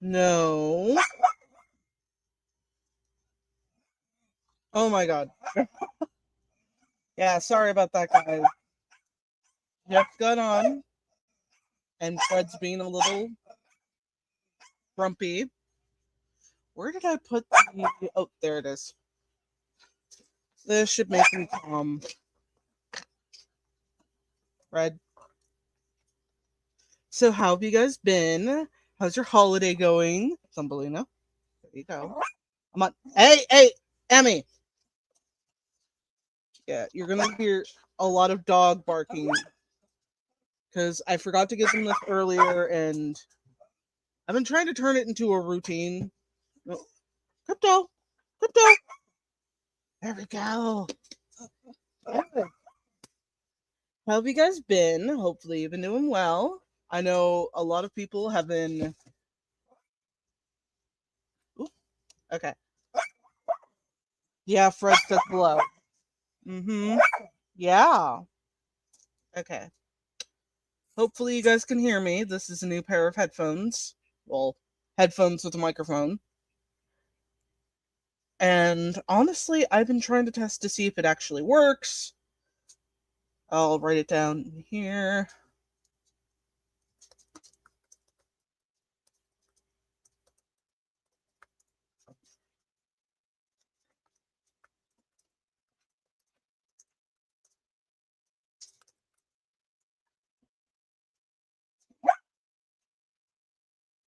No. Oh my god. Yeah, sorry about that, guys. Just got on, and Fred's being a little grumpy. Where did I put the. Oh, there it is. This should make him calm. Fred. So, how have you guys been? How's your holiday going? Thumbelina. There you go. I'm on. Hey, hey, Emmy. Yeah, you're gonna hear a lot of dog barking because I forgot to get them this earlier, and I've been trying to turn it into a routine. Oh, crypto, crypto. There we go. Yeah. How have you guys been? Hopefully, you've been doing well. I know a lot of people have been. Ooh, okay. Yeah, Fred says hello. Mm-hmm. Yeah. Okay. Hopefully, you guys can hear me. This is a new pair of headphones. Well, headphones with a microphone. And honestly, I've been trying to test to see if it actually works. I'll write it down here.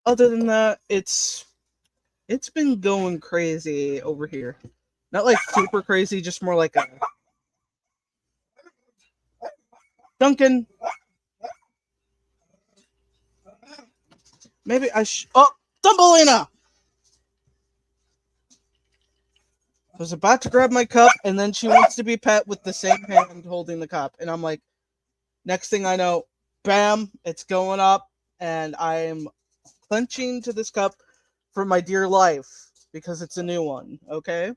Other than that, it's been going crazy over here. Not like super crazy, just more like a Duncan. Maybe I oh, Thumbelina! I was about to grab my cup, and then she wants to be pet with the same hand holding the cup, and I'm like, next thing I know, bam, it's going up, and I'm clenching to this cup for my dear life because it's a new one. Okay.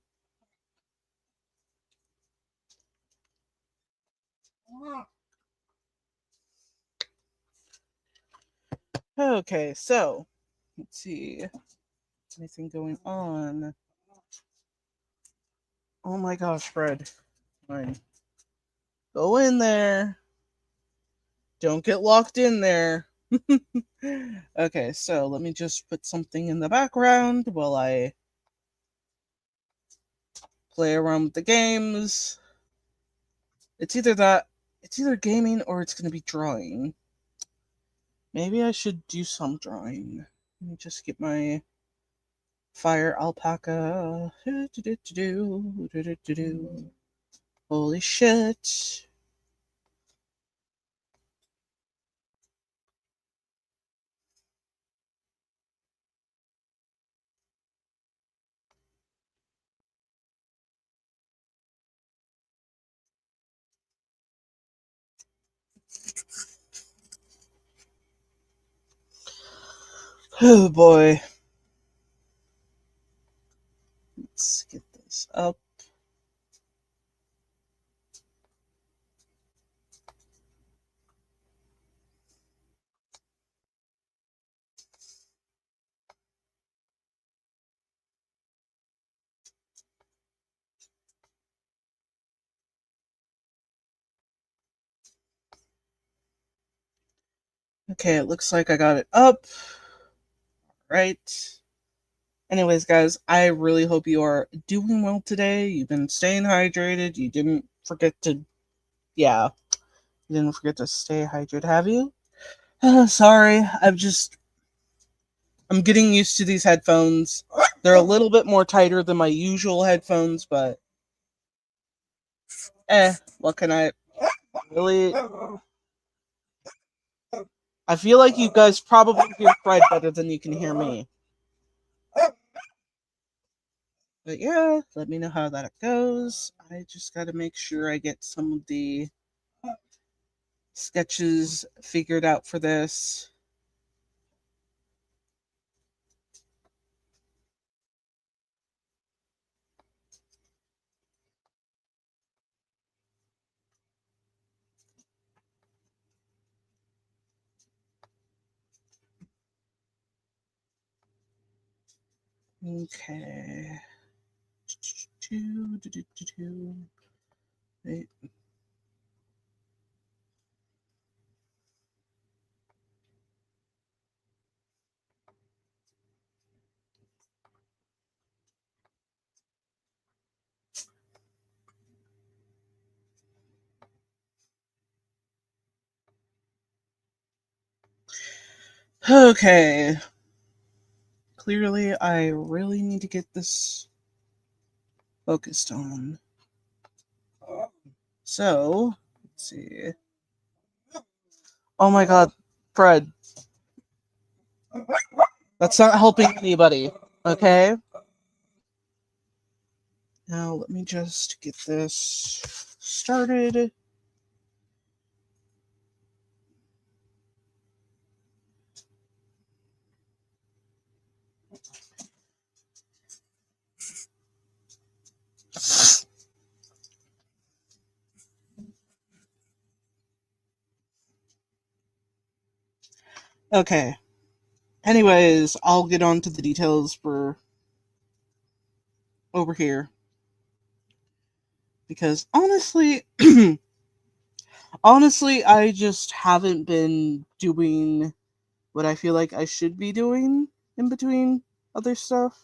Okay, so let's see. Anything going on? Oh my gosh, Fred. Fine. Go in there. Don't get locked in there. Okay, so let me just put something in the background while I play around with the games. It's either that, it's either gaming or it's going to be drawing. Maybe I should do some drawing. Let me just get my fire alpaca. Holy shit. Oh boy. Let's get this up. Okay, it looks like I got it up. Right. Anyways, guys, I really hope you are doing well today. You've been staying hydrated. You didn't forget to, yeah, you didn't forget to stay hydrated, have you? Sorry, I'm getting used to these headphones. They're a little bit more tighter than my usual headphones, but what can I really? I feel like you guys probably hear Fred better than you can hear me. But yeah, let me know how that goes. I just gotta make sure I get some of the sketches figured out for this. Okay. Wait. Okay. Clearly, I really need to get this focused on. So, let's see. Oh my god, Fred. That's not helping anybody, okay? Now, let me just get this started. Okay. Anyways, I'll get on to the details for over here. Because honestly, I just haven't been doing what I feel like I should be doing in between other stuff.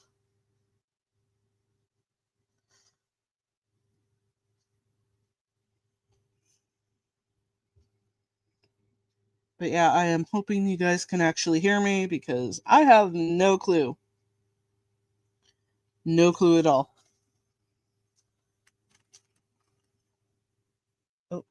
But yeah, I am hoping you guys can actually hear me because I have no clue. No clue at all. Oh.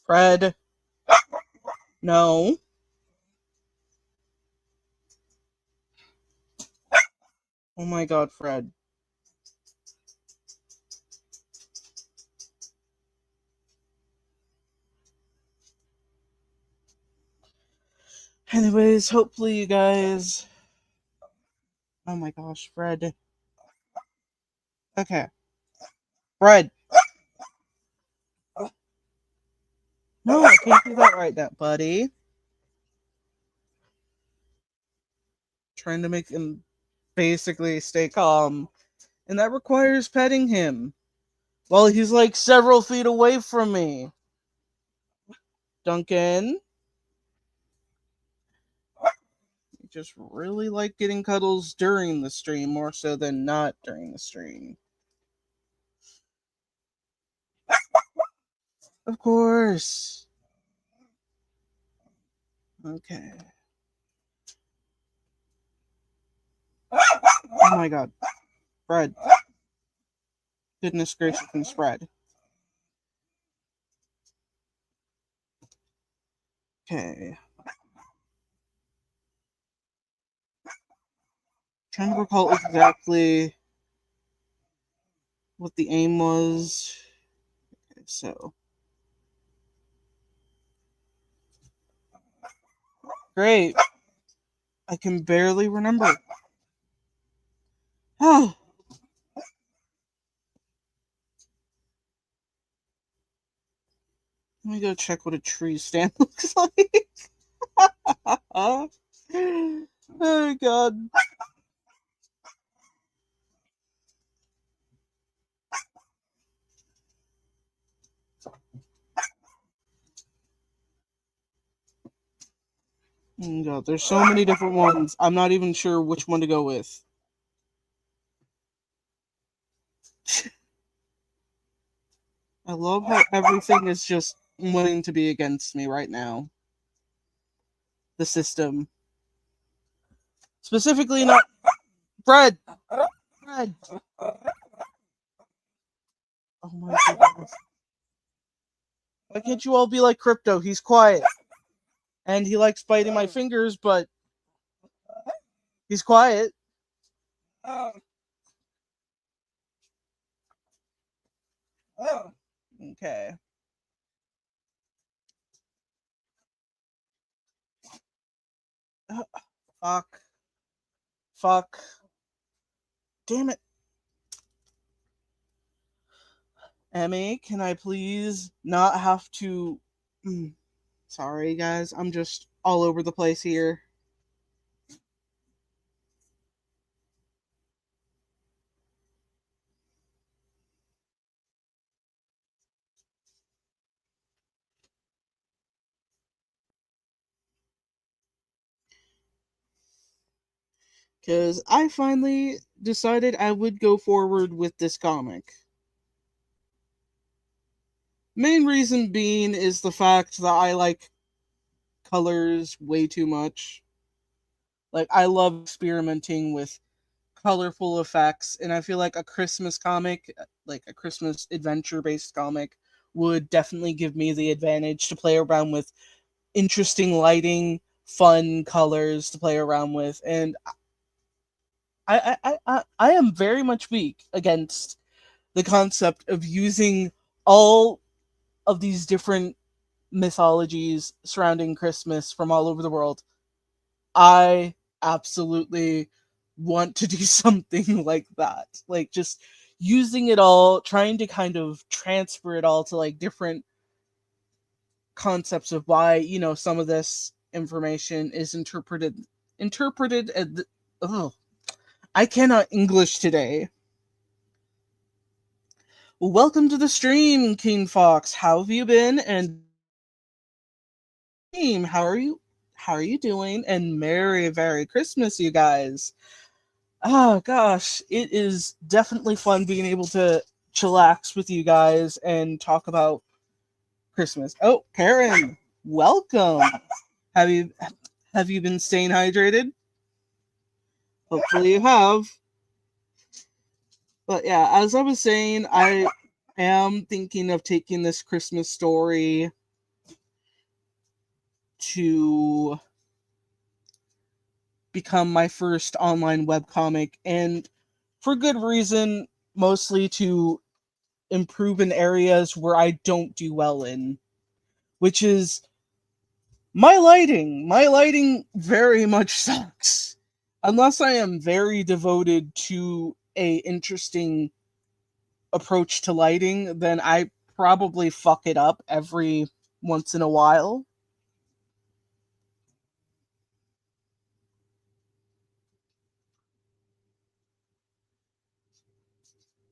Fred. No. Oh my god, Fred. Anyways, hopefully you guys. Oh my gosh, Fred. Okay. Fred. No, I can't do that right now, buddy. Trying to make him basically stay calm. And that requires petting him. Well, he's like several feet away from me. Duncan. You just really like getting cuddles during the stream more so than not during the stream. Of course. Okay. Oh my god. Fred. Goodness gracious and spread. Okay. Trying to recall exactly what the aim was. Okay, so. Great. I can barely remember. Oh. Let me go check what a tree stand looks like. Oh god. Oh god, there's so many different ones. I'm not even sure which one to go with. I love how everything is just wanting to be against me right now. The system. Specifically not Fred! Fred! Oh my goodness. Why can't you all be like Crypto? He's quiet. And he likes biting my fingers, but he's quiet. Okay. Fuck. Fuck. Damn it. Emmy, can I please not have to... Sorry, guys. I'm just all over the place here. Because I finally decided I would go forward with this comic. Main reason being is the fact that I like colors way too much. Like, I love experimenting with colorful effects, and I feel like a Christmas comic, like a Christmas adventure based comic, would definitely give me the advantage to play around with interesting lighting, fun colors to play around with, and I am very much weak against the concept of using all of these different mythologies surrounding Christmas from all over the world. I absolutely want to do something like that. Like, just using it all, trying to kind of transfer it all to like different concepts of why, some of this information is interpreted as oh, I cannot English today. Welcome to the stream, King Fox. How have you been? And team, how are you doing? And Merry Christmas, you guys. Oh gosh, it is definitely fun being able to chillax with you guys and talk about Christmas. Oh, Karen, welcome. Have you have you been staying hydrated? Hopefully you have. But yeah, as I was saying, I am thinking of taking this Christmas story to become my first online webcomic, and for good reason, mostly to improve in areas where I don't do well in, which is my lighting. My lighting very much sucks. Unless I am very devoted to a interesting approach to lighting, then I probably fuck it up every once in a while.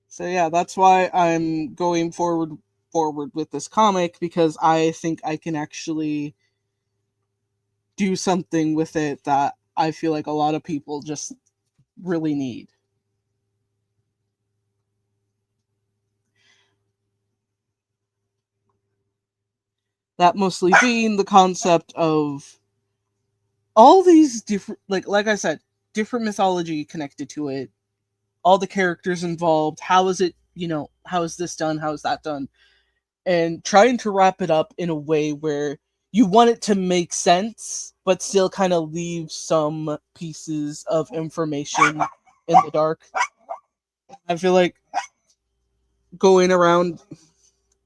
So yeah, that's why I'm going forward with this comic, because I think I can actually do something with it that I feel like a lot of people just really need. That mostly being the concept of all these different, like I said, different mythology connected to it, all the characters involved, how is it, how is this done, how is that done, and trying to wrap it up in a way where you want it to make sense but still kind of leave some pieces of information in the dark. I feel like going around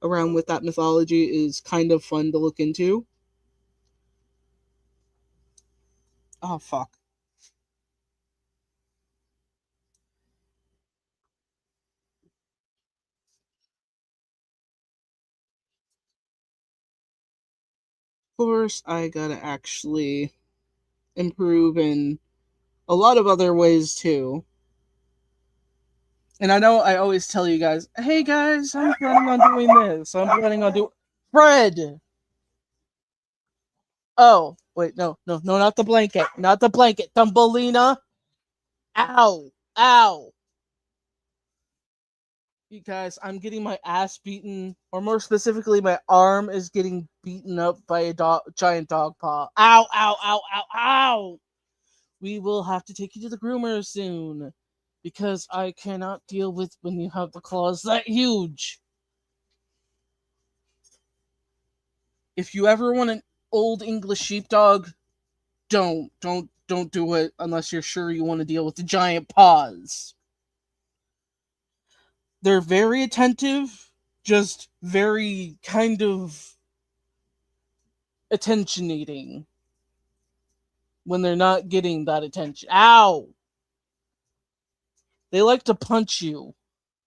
with that mythology is kind of fun to look into. Oh fuck. Of course, I gotta actually improve in a lot of other ways too. And I know I always tell you guys, hey guys, I'm planning on doing this. I'm planning on doing Fred. Oh, wait, no, not the blanket. Not the blanket. Thumbelina. Ow. Ow. You guys, I'm getting my ass beaten, or more specifically, my arm is getting beaten up by a giant dog paw. Ow, ow, ow, ow, ow. We will have to take you to the groomer soon. because I cannot deal with when you have the claws that huge. If you ever want an old English sheepdog, don't do it unless you're sure you want to deal with the giant paws. They're very attentive, just very kind of attention needing when they're not getting that attention. Ow! They like to punch you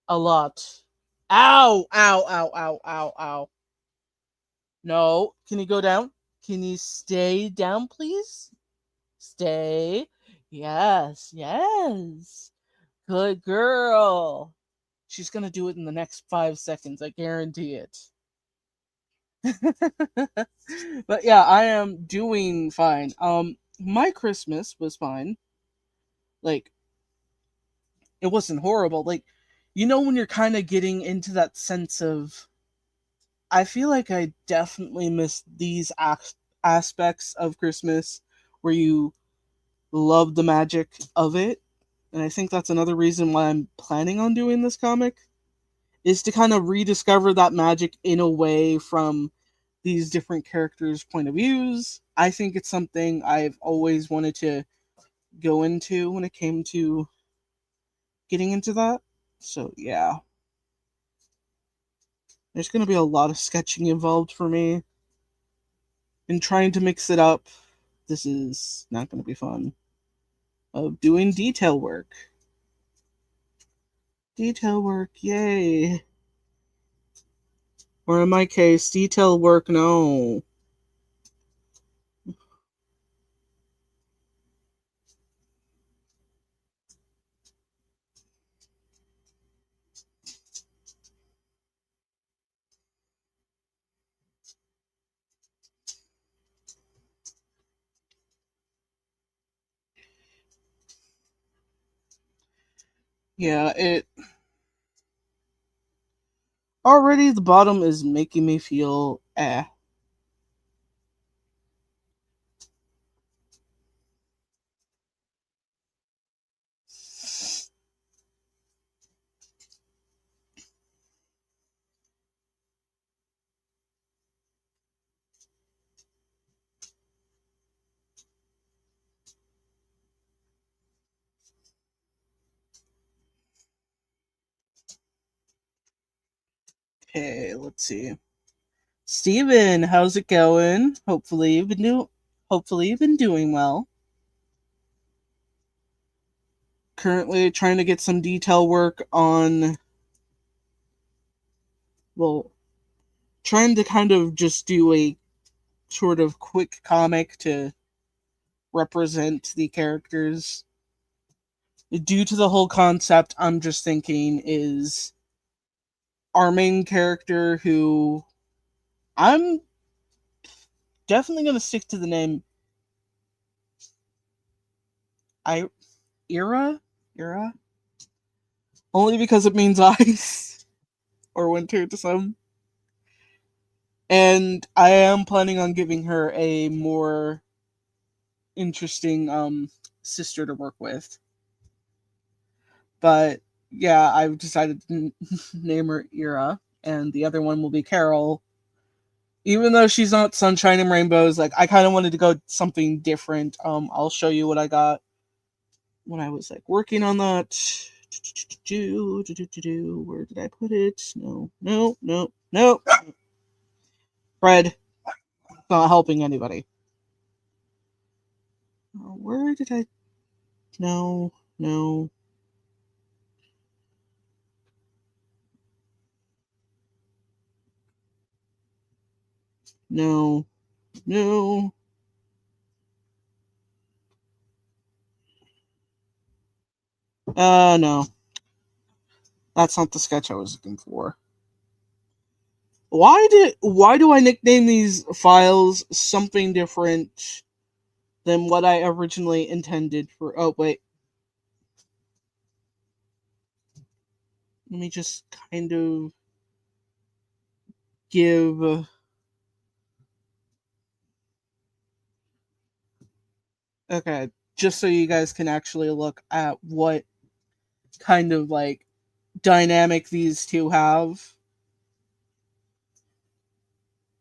a lot. Ow! Ow! Ow! Ow! Ow! Ow! No, can you go down? Can you stay down, please? Stay. Yes, yes. Good girl. She's gonna do it in the next 5 seconds, I guarantee it. But yeah, I am doing fine. My Christmas was fine. Like, it wasn't horrible. Like, when you're kind of getting into that sense of, I feel like I definitely missed these aspects of Christmas where you love the magic of it. And I think that's another reason why I'm planning on doing this comic, is to kind of rediscover that magic in a way from these different characters' point of views. I think it's something I've always wanted to go into when it came to getting into that. So yeah, there's going to be a lot of sketching involved for me, and trying to mix it up. This is not going to be fun. Of doing detail work. Detail work, yay. Or in my case, detail work, no. Yeah, it already, the bottom is making me feel eh. Okay, let's see. Steven, how's it going? Hopefully you've been doing well. Currently trying to get some detail work on, well, trying to kind of just do a sort of quick comic to represent the characters. Due to the whole concept, I'm just thinking is our main character, who I'm definitely going to stick to the name I Ira, only because it means ice or winter to some. And I am planning on giving her a more interesting sister to work with. But yeah, I've decided to name her Ira, and the other one will be Carol. Even though she's not sunshine and rainbows, like, I kind of wanted to go something different. I'll show you what I got when I was like working on that. Where did I put it? No, no, no, no. Fred, not helping anybody. Where did I? No, no, no, no. No. That's not the sketch I was looking for. Why do I nickname these files something different than what I originally intended for? Oh wait. Let me just kind of give, okay, just so you guys can actually look at what kind of like dynamic these two have.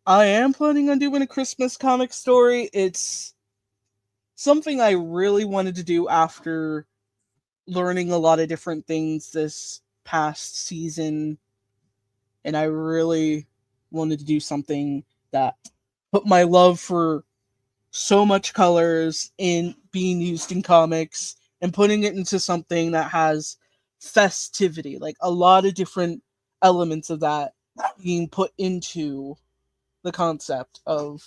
I am planning on doing a Christmas comic story. It's something I really wanted to do after learning a lot of different things this past season, and I really wanted to do something that put my love for so much colors in being used in comics and putting it into something that has festivity, like a lot of different elements of that being put into the concept of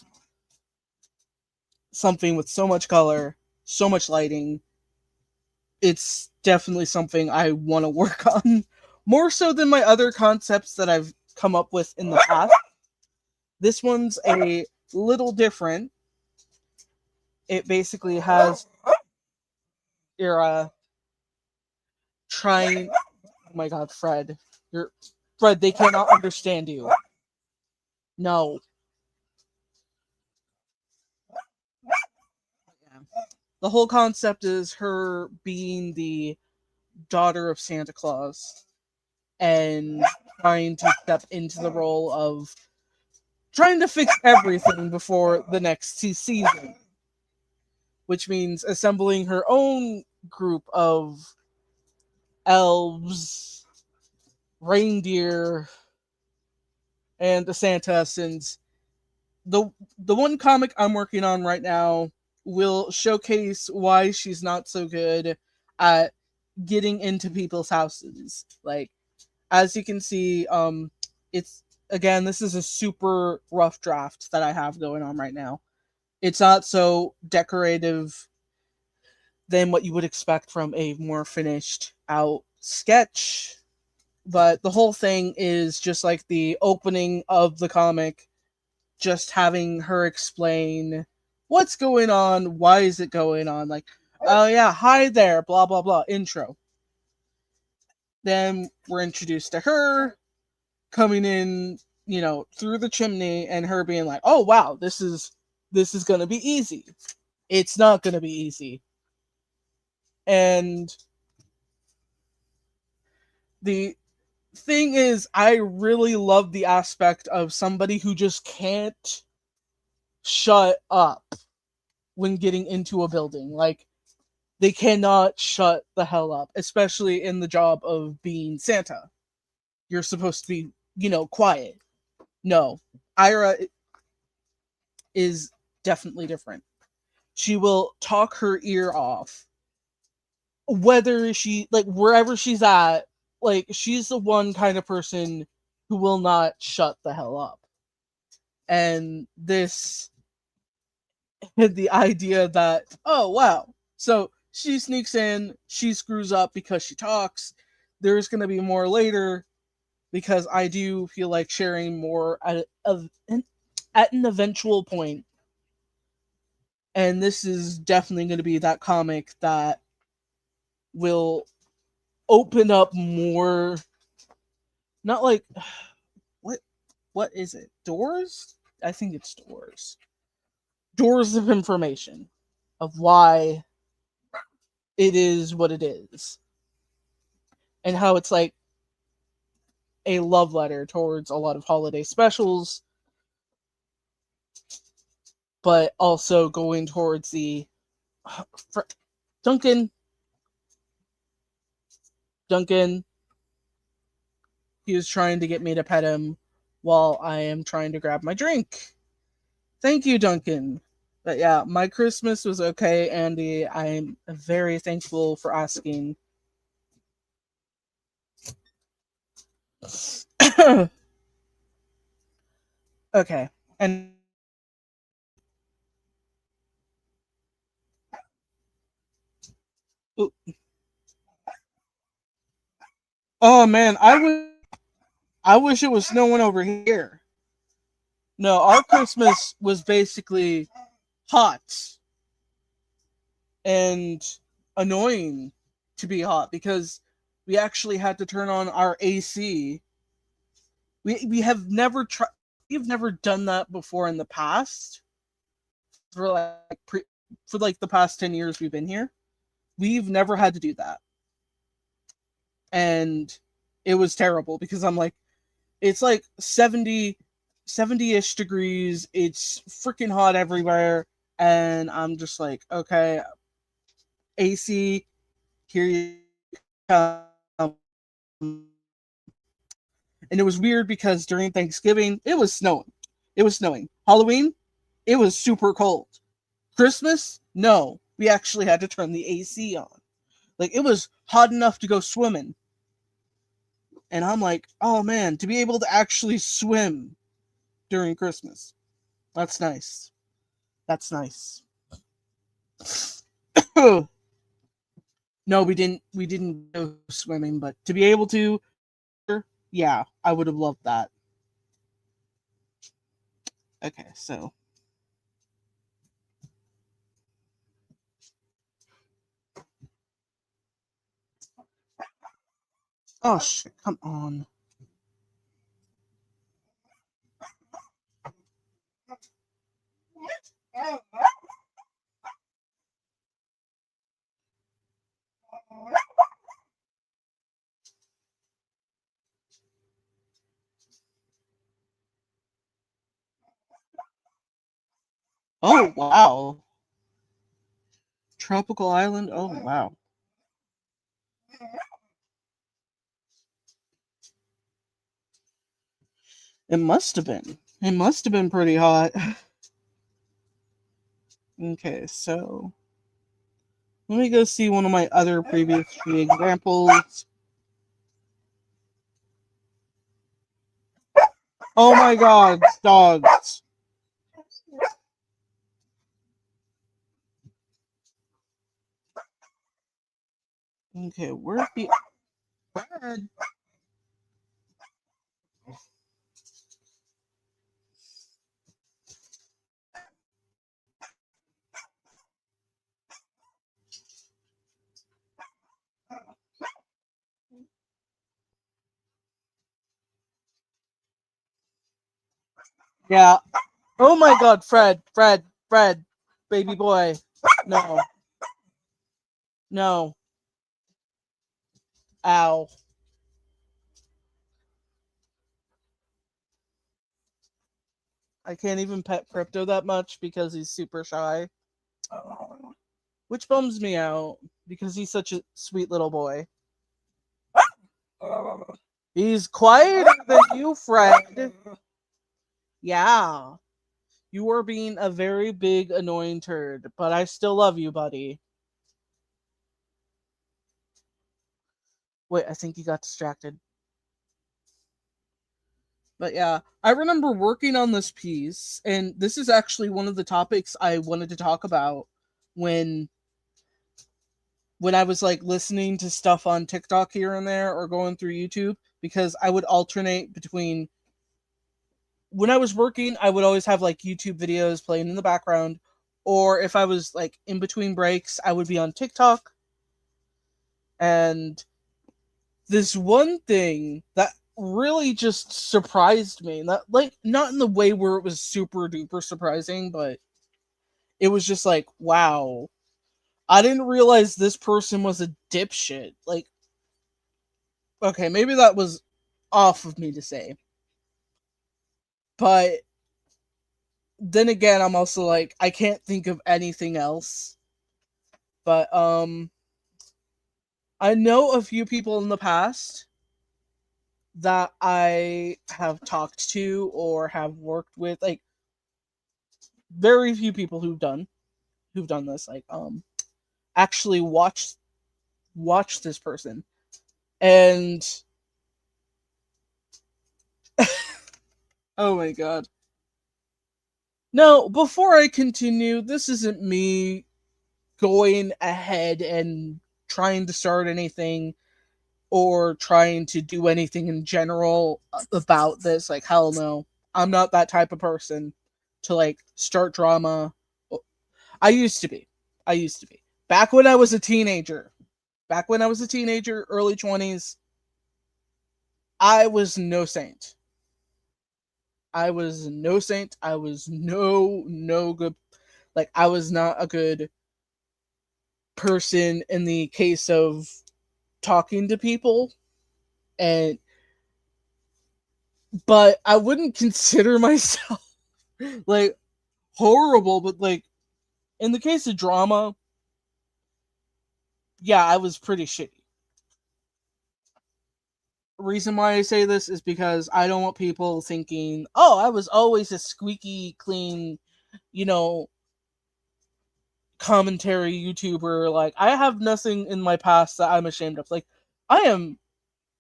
something with so much color, so much lighting. It's definitely something I want to work on more so than my other concepts that I've come up with in the past. This one's a little different. It basically has your trying. Oh my god, Fred! You're Fred. They cannot understand you. No. Yeah. The whole concept is her being the daughter of Santa Claus and trying to step into the role of trying to fix everything before the next season, which means assembling her own group of elves, reindeer, and the Santa. Since the one comic I'm working on right now will showcase why she's not so good at getting into people's houses. Like, as you can see, it's again, this is a super rough draft that I have going on right now. It's not so decorative than what you would expect from a more finished out sketch, but the whole thing is just like the opening of the comic, just having her explain what's going on, why is it going on, like, oh yeah, hi there, blah blah blah, intro. Then we're introduced to her coming in, through the chimney, and her being like, "Oh wow, this is gonna be easy." It's not gonna be easy, and the thing is, I really love the aspect of somebody who just can't shut up when getting into a building. Like, they cannot shut the hell up, especially in the job of being Santa. You're supposed to be, quiet. No, Ira is definitely different. She will talk her ear off, whether she, like, wherever she's at. Like, she's the one kind of person who will not shut the hell up. And this, the idea that, oh wow, so she sneaks in, she screws up because she talks. There's going to be more later, because I do feel like sharing more at an eventual point. And this is definitely going to be that comic that will open up more, not like, what what is it, doors? I think it's doors of information of why it is what it is, and how it's like a love letter towards a lot of holiday specials, but also going towards the Duncan. Duncan, he was trying to get me to pet him while I am trying to grab my drink. Thank you, Duncan. But yeah, my Christmas was okay, Andy. I'm very thankful for asking. Okay. And oh man, I wish it was snowing over here. No, our Christmas was basically hot and annoying to be hot, because we actually had to turn on our AC. We have never tried. We've never done that before in the past. For for like the past 10 years we've been here, we've never had to do that. and it was terrible because I'm like, it's like 70-ish degrees. It's freaking hot everywhere. And I'm just like, okay, AC, here you come. And it was weird because during Thanksgiving, it was snowing. It was snowing. Halloween, it was super cold. Christmas, no. We actually had to turn the AC on. Like, it was hot enough to go swimming. And I'm like, oh man, to be able to actually swim during Christmas. That's nice. That's nice. No, we didn't go swimming, but to be able to, yeah, I would have loved that. Okay, so oh shit, come on. Oh wow. Tropical island? Oh wow. It must have been. It must have been pretty hot. Okay, so let me go see one of my other previous tree examples. Oh my god, dogs. Okay, where's the bread? Yeah. Oh my god, Fred, baby boy. No, no. Ow. I can't even pet Crypto that much because he's super shy. Which bums me out because he's such a sweet little boy. He's quieter than you, Fred. Yeah. You are being a very big, annoying turd, but I still love you, buddy. Wait, I think he got distracted. But yeah, I remember working on this piece, and this is actually one of the topics I wanted to talk about when I was like listening to stuff on TikTok here and there or going through YouTube because I would alternate between when I was working, I would always have like YouTube videos playing in the background, or if I was like in between breaks, I would be on TikTok. And this one thing that really just surprised me, not like not in the way where it was super duper surprising, but it was just like, wow, I didn't realize this person was a dipshit. Like, okay, maybe that was off of me to say, but then again, I'm also like, I can't think of anything else. But I know a few people in the past that I have talked to or have worked with, like very few people who've done this, like actually watch this person. And oh my god. No, before I continue, this isn't me going ahead and trying to start anything or trying to do anything in general about this. Like, hell no. I'm not that type of person to like start drama. I used to be. I used to be. Back when I was a teenager. Back when I was a teenager, early 20s, I was no saint. I was no saint. I was no good. Like, I was not a good person in the case of talking to people. And but I wouldn't consider myself like horrible, but like in the case of drama, yeah, I was pretty shitty. Reason why I say this is because I don't want people thinking, "Oh, I was always a squeaky clean, you know, commentary YouTuber." Like I have nothing in my past that I'm ashamed of. Like I am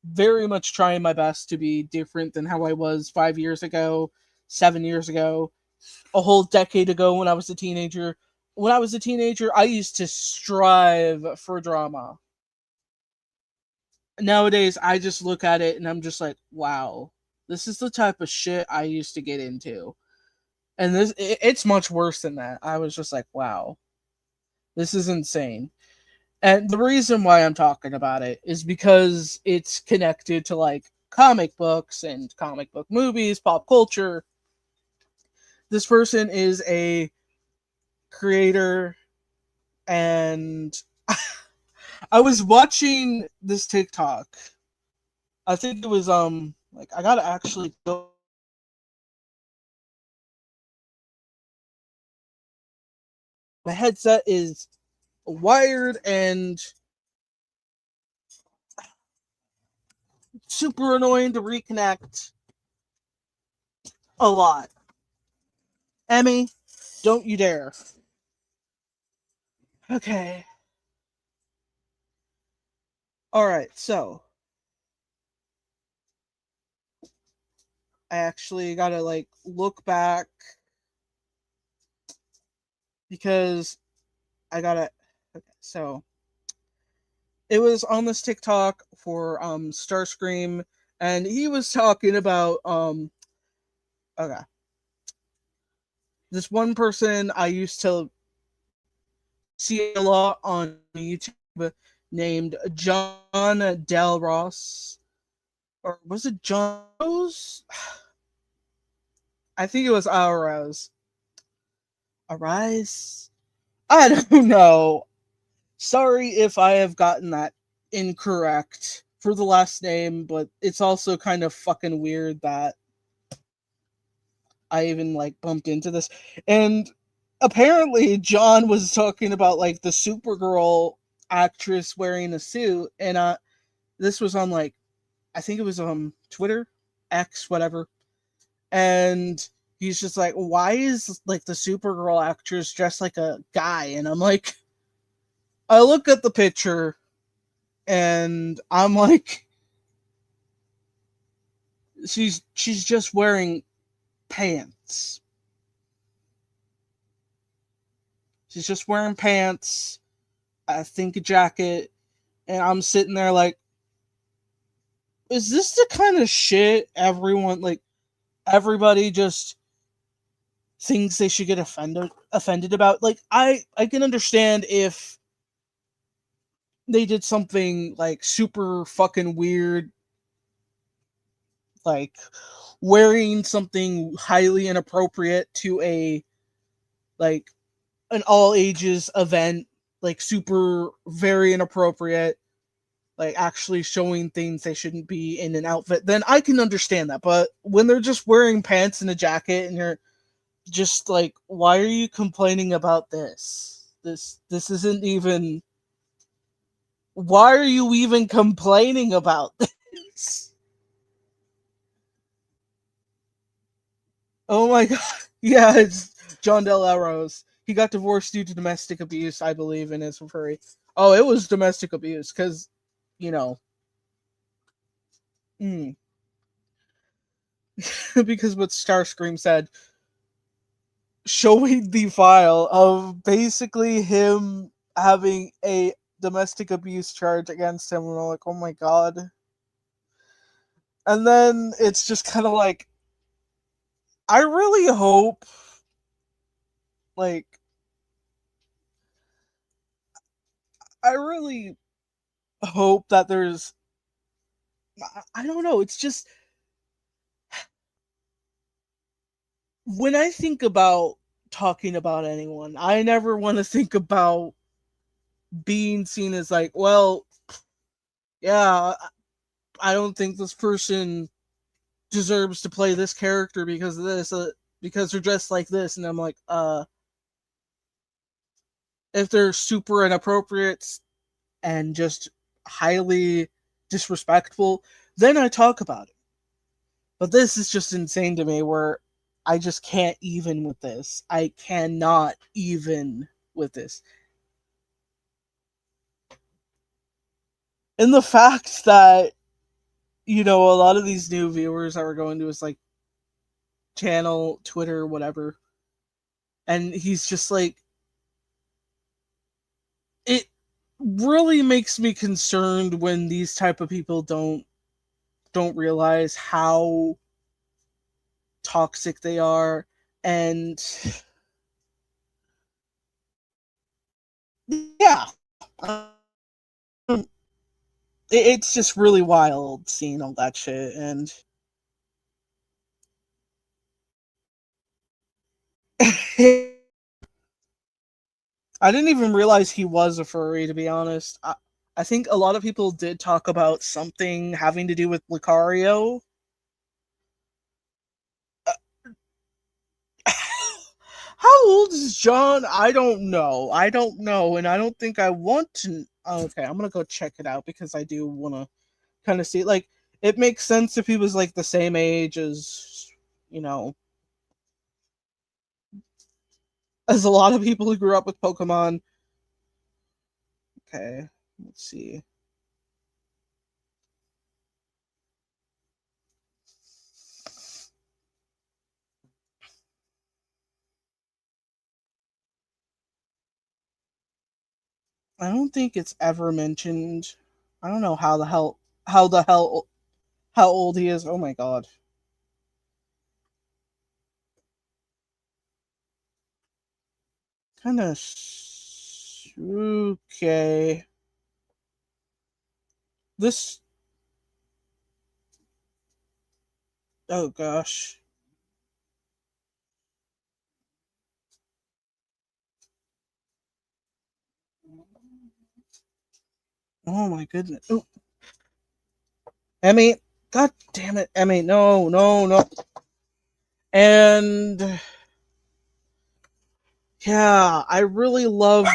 very much trying my best to be different than how I was 5 years ago, 7 years ago, a whole decade ago when I was a teenager. When I was a teenager, I used to strive for drama. Nowadays, I just look at it and I'm just like, wow, this is the type of shit I used to get into. And it's much worse than that. I was just like, wow, this is insane. And the reason why I'm talking about it is because it's connected to like comic books and comic book movies, pop culture. This person is a creator, and I was watching this TikTok. I think it was like I gotta actually go. My headset is wired and super annoying to reconnect a lot. Emmy, don't you dare. Okay. Alright, so I actually gotta like look back because I gotta. Okay, so it was on this TikTok for Starscream, and he was talking about okay, this one person I used to see a lot on YouTube named John Del Ross, or was it John Rose? I think it was Arise. Arise? I don't know. Sorry if I have gotten that incorrect for the last name, but it's also kind of fucking weird that I even like bumped into this. And apparently John was talking about like the Supergirl actress wearing a suit, and this was on like I think it was Twitter, X, whatever. And he's just like, why is like the Supergirl actress dressed like a guy? And I'm like, I look at the picture and I'm like, she's just wearing pants. She's just wearing pants, I think a jacket, and I'm sitting there like, is this the kind of shit everybody just thinks they should get offended about? Like I can understand if they did something like super fucking weird, like wearing something highly inappropriate to a like an all ages event, like super very inappropriate, like actually showing things they shouldn't be in an outfit, then I can understand that. But when they're just wearing pants and a jacket and you're just like, why are you complaining about this? This isn't even, why are you even complaining about this? Oh my god. Yeah, it's John Del Arrows. He got divorced due to domestic abuse, I believe, in his furry. Oh, it was domestic abuse, because, you know, mm, because what Starscream said, showing the file of basically him having a domestic abuse charge against him, and I'm like, oh my god. And then it's just kind of like, I really hope, like, I really hope that there's, I don't know, it's just, when I think about talking about anyone, I never want to think about being seen as like, well, yeah, I don't think this person deserves to play this character because of this, because they're dressed like this. And I'm like, if they're super inappropriate and just highly disrespectful, then I talk about it. But this is just insane to me where I just can't even with this. I cannot even with this. And the fact that, a lot of these new viewers that were going to his like channel, Twitter, whatever, and he's just like, it really makes me concerned when these type of people don't realize how toxic they are. And yeah, it's just really wild seeing all that shit. And I didn't even realize he was a furry, to be honest. I think a lot of people did talk about something having to do with Lucario. How old is John? I don't know. I don't know, and I don't think I want to. Okay, I'm gonna go check it out because I do want to kind of see. Like, it makes sense if he was like the same age as, you know, as a lot of people who grew up with Pokemon. Okay, let's see. I don't think it's ever mentioned. I don't know how old he is. Oh my god. Kind of okay. This oh gosh. Oh my goodness. Oh, Emmy, god damn it, Emmy. No, no, no. And yeah, I really love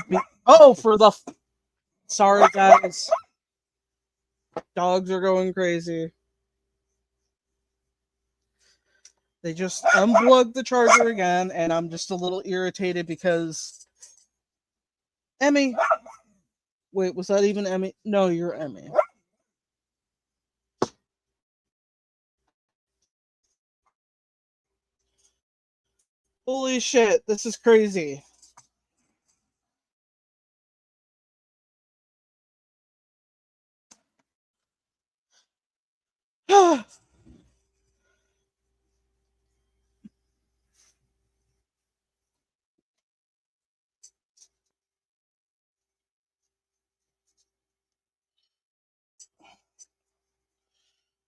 oh, for the sorry guys. Dogs are going crazy. They just unplugged the charger again, and I'm just a little irritated because Emmy. Wait, was that even Emmy? No, you're Emmy. Holy shit, this is crazy.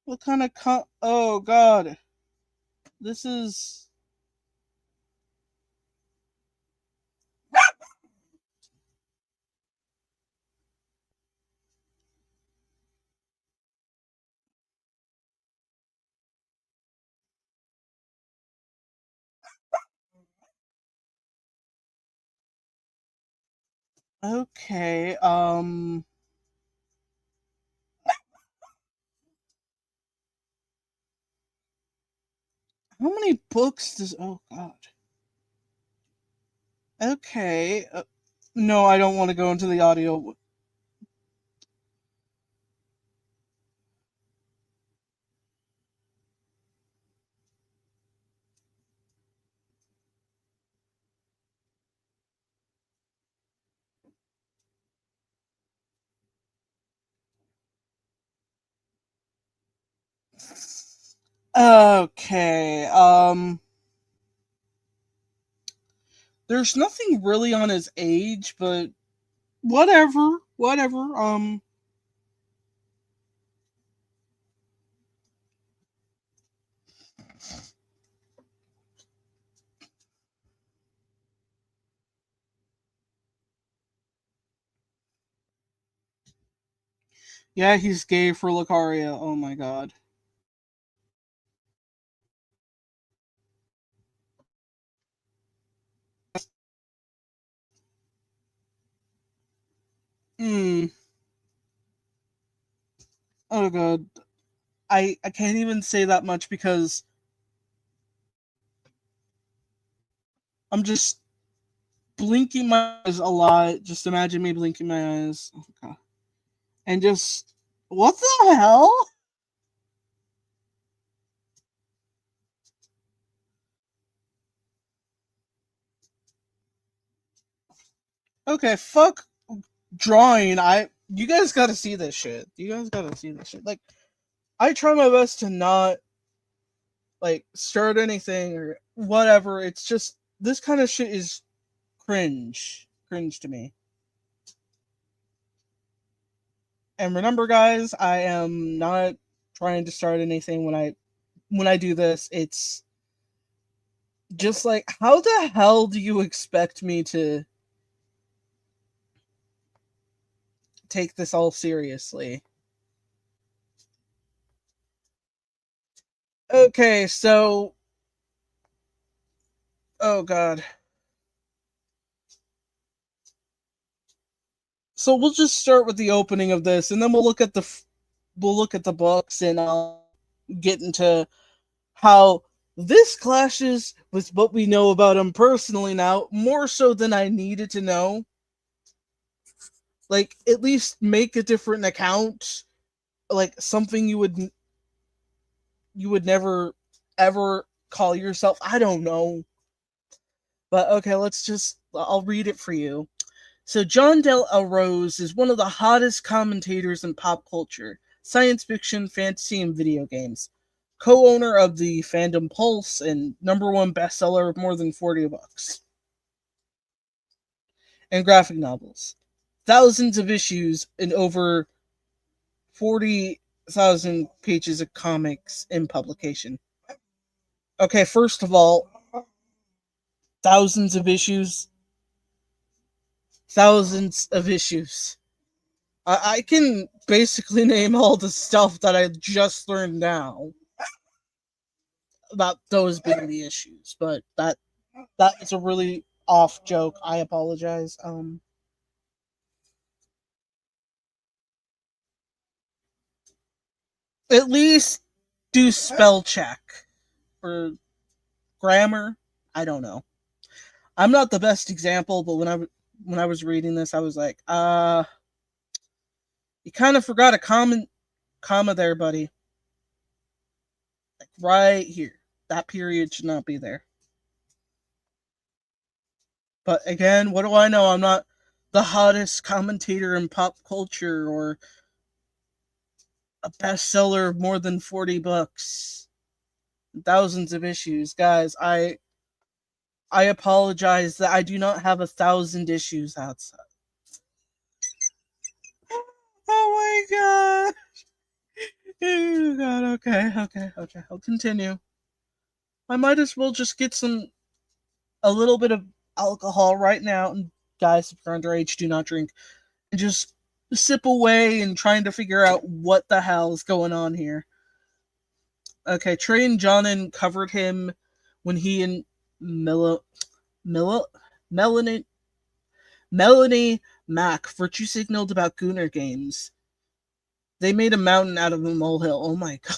What kind of oh god. This is okay. How many books does oh god. Okay. No, I don't want to go into the audio. Okay. There's nothing really on his age, but whatever, whatever. Yeah, he's gay for Lucaria. Oh my god. Hmm. Oh god. I can't even say that much because I'm just blinking my eyes a lot. Just imagine me blinking my eyes. Oh god. And just what the hell? Okay, fuck drawing. You guys gotta see this shit. You guys gotta see this shit. Like I try my best to not like start anything or whatever. It's just this kind of shit is cringe. Cringe to me. And remember guys, I am not trying to start anything when I do this. It's just like how the hell do you expect me to take this all seriously? Okay, so oh god. So we'll just start with the opening of this and then we'll look at the books and I'll get into how this clashes with what we know about him personally now, more so than I needed to know. Like, at least make a different account, like something you would never ever call yourself. I don't know, but okay, I'll read it for you. So John Del Rose is one of the hottest commentators in pop culture, science fiction, fantasy, and video games. Co-owner of the Fandom Pulse and number one bestseller of more than 40 books. And graphic novels. Thousands of issues and over 40,000 pages of comics in publication. Okay, first of all, thousands of issues. Thousands of issues. I can basically name all the stuff that I just learned now about those being the issues, but that is a really off joke. I apologize. At least do spell check or grammar. I don't know. I'm not the best example, but when I was reading this, I was like, you kind of forgot a comma there, buddy. Like right here. That period should not be there. But again, what do I know? I'm not the hottest commentator in pop culture or a bestseller of more than 40 books, thousands of issues. Guys, I apologize that I do not have 1,000 issues outside. Oh my god. Oh god, okay. I'll continue. I might as well just get a little bit of alcohol right now. And guys, if you're underage, do not drink. And just sip away and trying to figure out what the hell is going on here. Okay, Trey and Jonan covered him when he and Mila, Mila, Melanie, Melanie Mack virtue signaled about Gooner games. They made a mountain out of a molehill. Oh my god.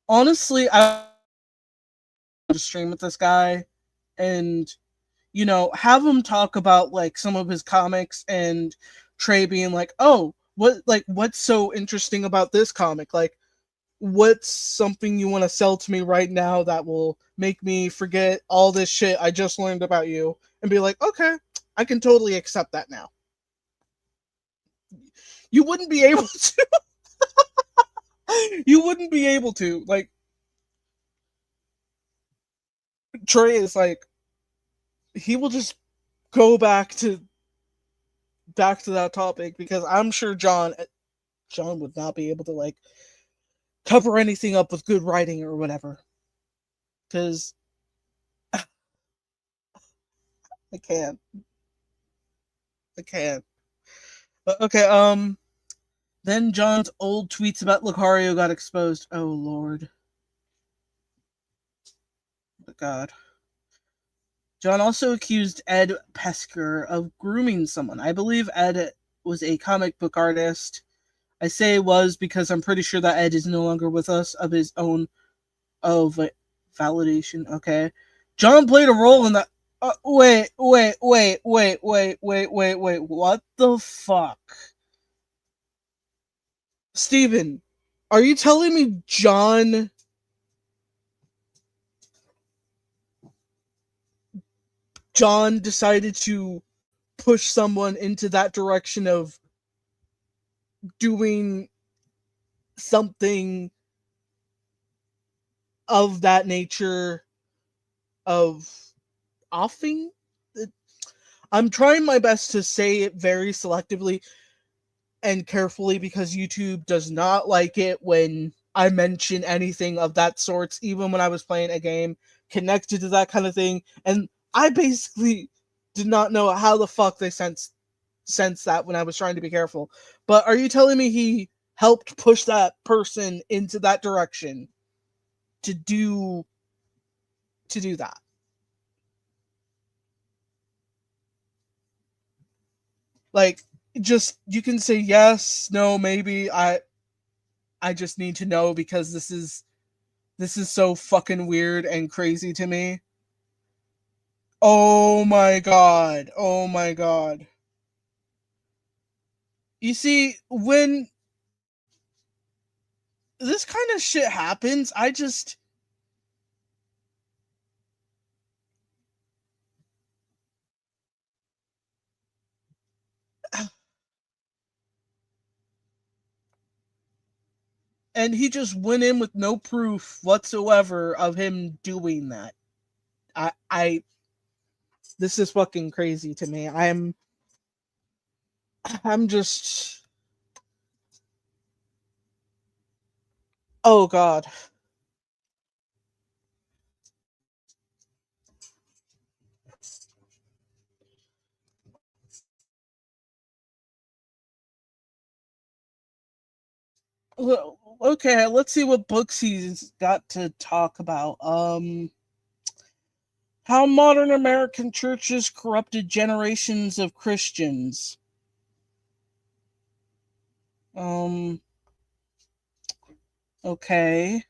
Honestly, I to stream with this guy and have him talk about like some of his comics and Trey being like, "Oh, what's so interesting about this comic? Like what's something you want to sell to me right now that will make me forget all this shit I just learned about you?" And be like, "Okay, I can totally accept that now." You wouldn't be able to. You wouldn't be able to. Like Trey is like he will just go back to that topic because I'm sure John would not be able to like cover anything up with good writing or whatever. Because I can't. I can't. Okay, then John's old tweets about Lucario got exposed. Oh lord. Oh god. John also accused Ed Pesker of grooming someone. I believe Ed was a comic book artist. I say was because I'm pretty sure that Ed is no longer with us of his own of validation. Okay. John played a role in that. Wait. What the fuck? Steven, are you telling me John decided to push someone into that direction of doing something of that nature of offing? I'm trying my best to say it very selectively and carefully because YouTube does not like it when I mention anything of that sort, even when I was playing a game connected to that kind of thing. And I basically did not know how the fuck they sense that when I was trying to be careful. But are you telling me he helped push that person into that direction to do that? Like, just you can say yes, no, maybe. I just need to know because this is so fucking weird and crazy to me. Oh my god. Oh my god. You see, when this kind of shit happens, I just and he just went in with no proof whatsoever of him doing that. I this is fucking crazy to me. I'm just oh god. Well, okay, let's see what books he's got to talk about. How modern American churches corrupted generations of Christians. Um, okay.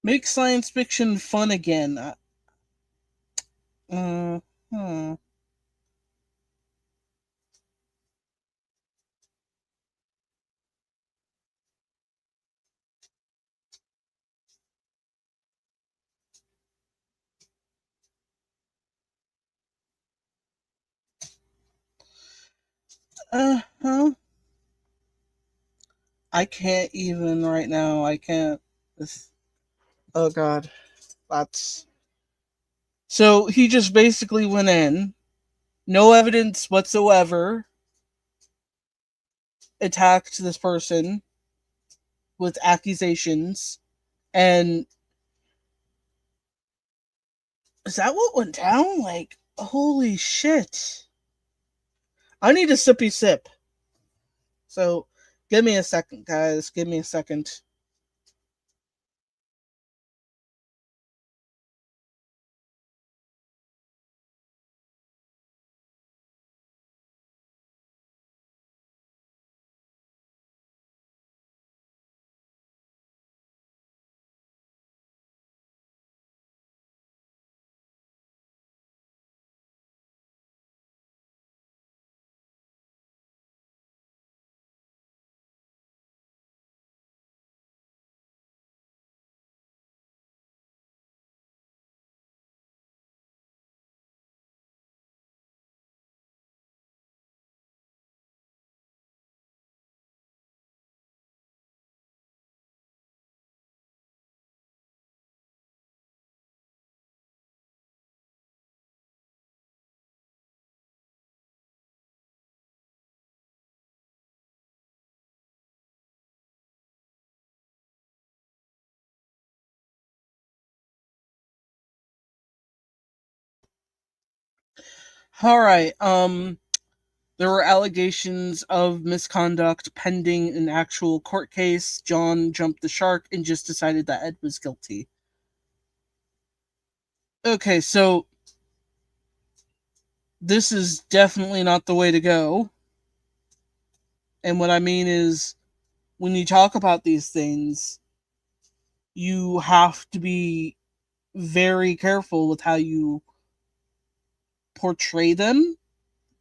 Make science fiction fun again. Uh, hmm. Huh? I can't even right now. I can't. This. Oh god, that's. So he just basically went in, no evidence whatsoever, attacked this person with accusations, and is that what went down? Like, holy shit! I need a sippy sip. So, give me a second, guys. Give me a second. All right. There were allegations of misconduct pending an actual court case. John jumped the shark and just decided that Ed was guilty. Okay, so this is definitely not the way to go. And what I mean is, when you talk about these things, you have to be very careful with how you portray them,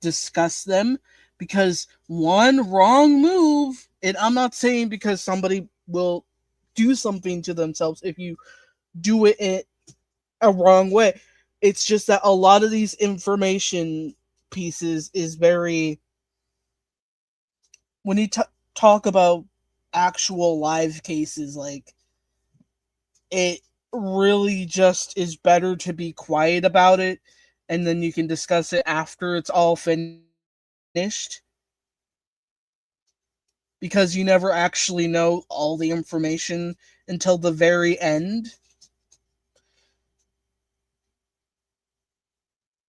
discuss them, because one wrong move, and I'm not saying because somebody will do something to themselves if you do it in a wrong way. It's just that a lot of these information pieces is very, when you talk about actual live cases, like, it really just is better to be quiet about it, and then you can discuss it after it's all finished, because you never actually know all the information until the very end.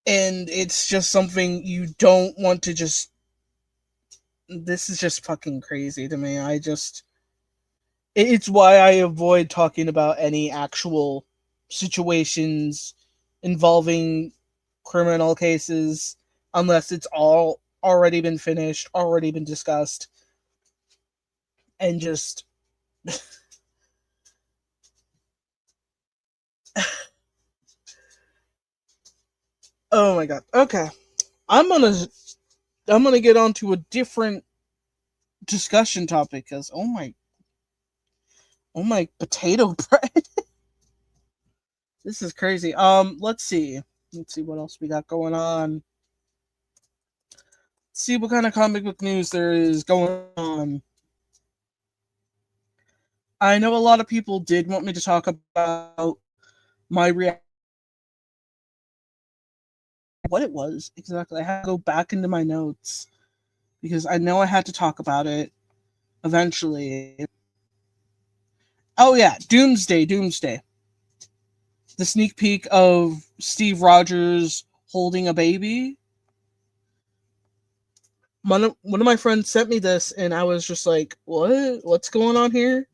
And it's just something you don't want to just. This is just fucking crazy to me. It's why I avoid talking about any actual situations involving criminal cases unless it's all already been finished, already been discussed, and just. Oh my god. Okay. I'm gonna I'm gonna get on to a different discussion topic because oh my potato bread. This is crazy. Let's see what else we got going on. Let's see what kind of comic book news there is going on. I know a lot of people did want me to talk about my reaction. What it was exactly. I had to go back into my notes because I know I had to talk about it eventually. Oh yeah, Doomsday. The sneak peek of Steve Rogers holding a baby. One of my friends sent me this, and I was just like, "What? What's going on here?"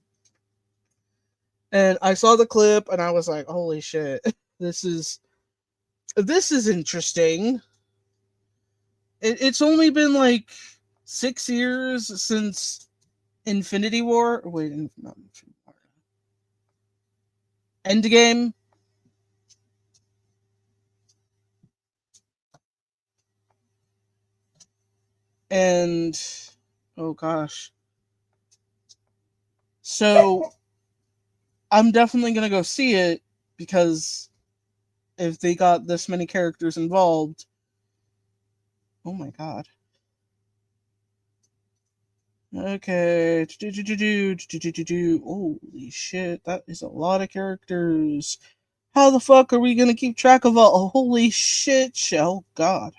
And I saw the clip, and I was like, "Holy shit! This is interesting." It's only been like 6 years since Infinity War. Wait, not Infinity War. Endgame, and oh gosh. So I'm definitely gonna go see it because if they got this many characters involved, oh my god. Okay. Holy shit, that is a lot of characters. How the fuck are we gonna keep track of all? Holy shit, oh god.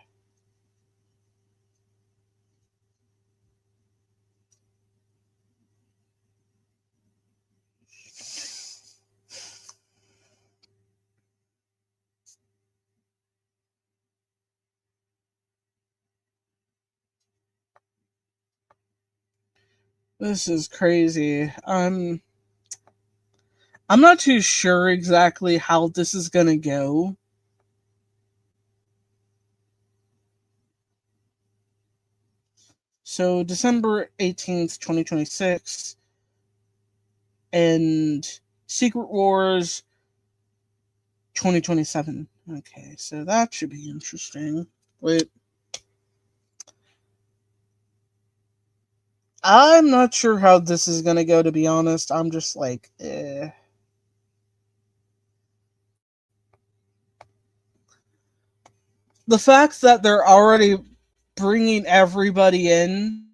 This is crazy. I'm not too sure exactly how this is gonna go. So December 18th, 2026, and Secret Wars 2027. Okay, so that should be interesting. Wait. I'm not sure how this is gonna go, to be honest. I'm just like, eh. The fact that they're already bringing everybody in,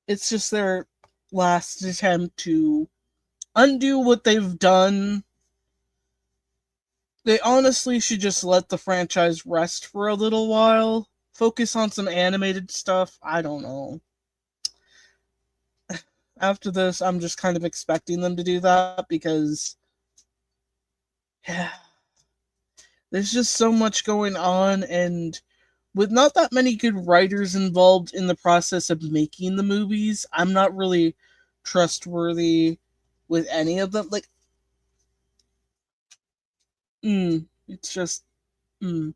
it's just their last attempt to undo what they've done They honestly should just let the franchise rest for a little while. Focus on some animated stuff. I don't know. After this, I'm just kind of expecting them to do that because yeah, there's just so much going on, and with not that many good writers involved in the process of making the movies, I'm not really trustworthy with any of them. Like, it's just, mm.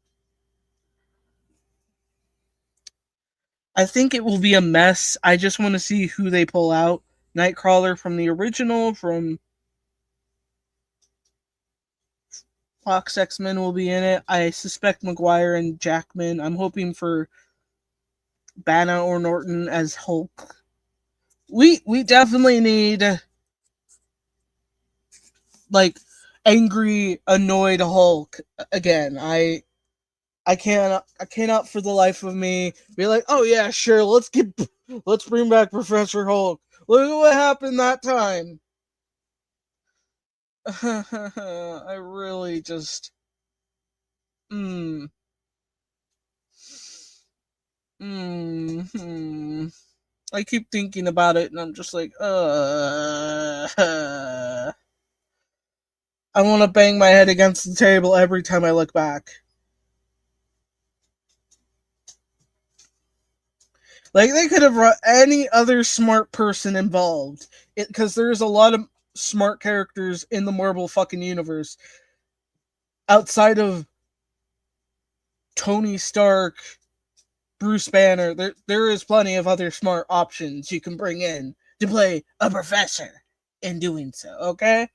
I think it will be a mess. I just want to see who they pull out. Nightcrawler from the original, from Fox X Men will be in it. I suspect Maguire and Jackman. I'm hoping for Banner or Norton as Hulk. We definitely need like angry, annoyed Hulk again. I cannot for the life of me be like, oh yeah, sure, let's bring back Professor Hulk. Look at what happened that time. I really just mm, mm. I keep thinking about it and I'm just like, I want to bang my head against the table every time I look back. Like they could have brought any other smart person involved, because there's a lot of smart characters in the Marvel fucking universe outside of Tony Stark, Bruce Banner. There is plenty of other smart options you can bring in to play a professor. In doing so, okay,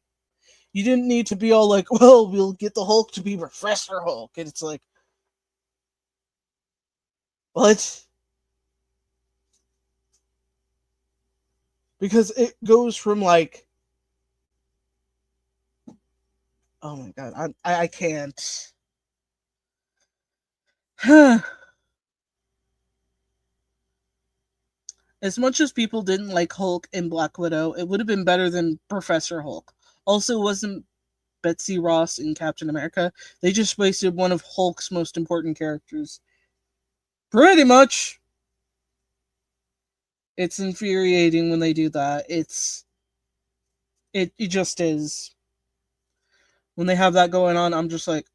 you didn't need to be all like, well, we'll get the Hulk to be Professor Hulk, and it's like, what? Because it goes from like, oh my god, I can't. As much as people didn't like Hulk and Black Widow, it would have been better than Professor Hulk. Also, wasn't Betsy Ross in Captain America? They just wasted one of Hulk's most important characters. Pretty much. It's infuriating when they do that. It just is. When they have that going on, I'm just like,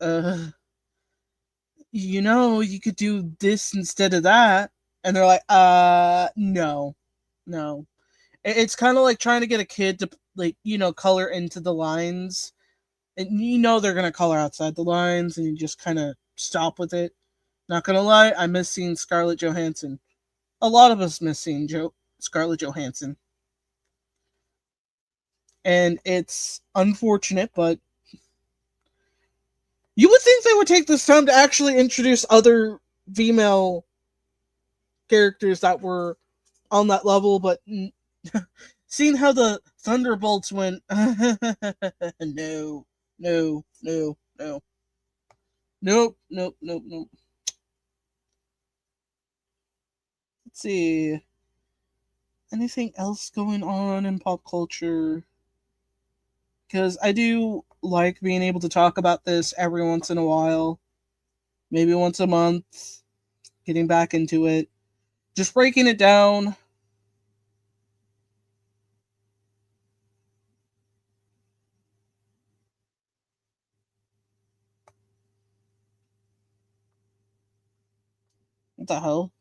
you could do this instead of that. And they're like, no. No. It's kind of like trying to get a kid to, like, color into the lines, and they're gonna color outside the lines, and you just kind of stop with it. Not gonna lie, I miss seeing Scarlett Johansson. A lot of us miss seeing Scarlett Johansson, and it's unfortunate, but you would think they would take this time to actually introduce other female characters that were on that level, but seeing how the Thunderbolts went, no, no, no, no, nope, nope, nope, nope. Let's see. Anything else going on in pop culture? Because I do like being able to talk about this every once in a while, maybe once a month, getting back into it, just breaking it down. What the hell?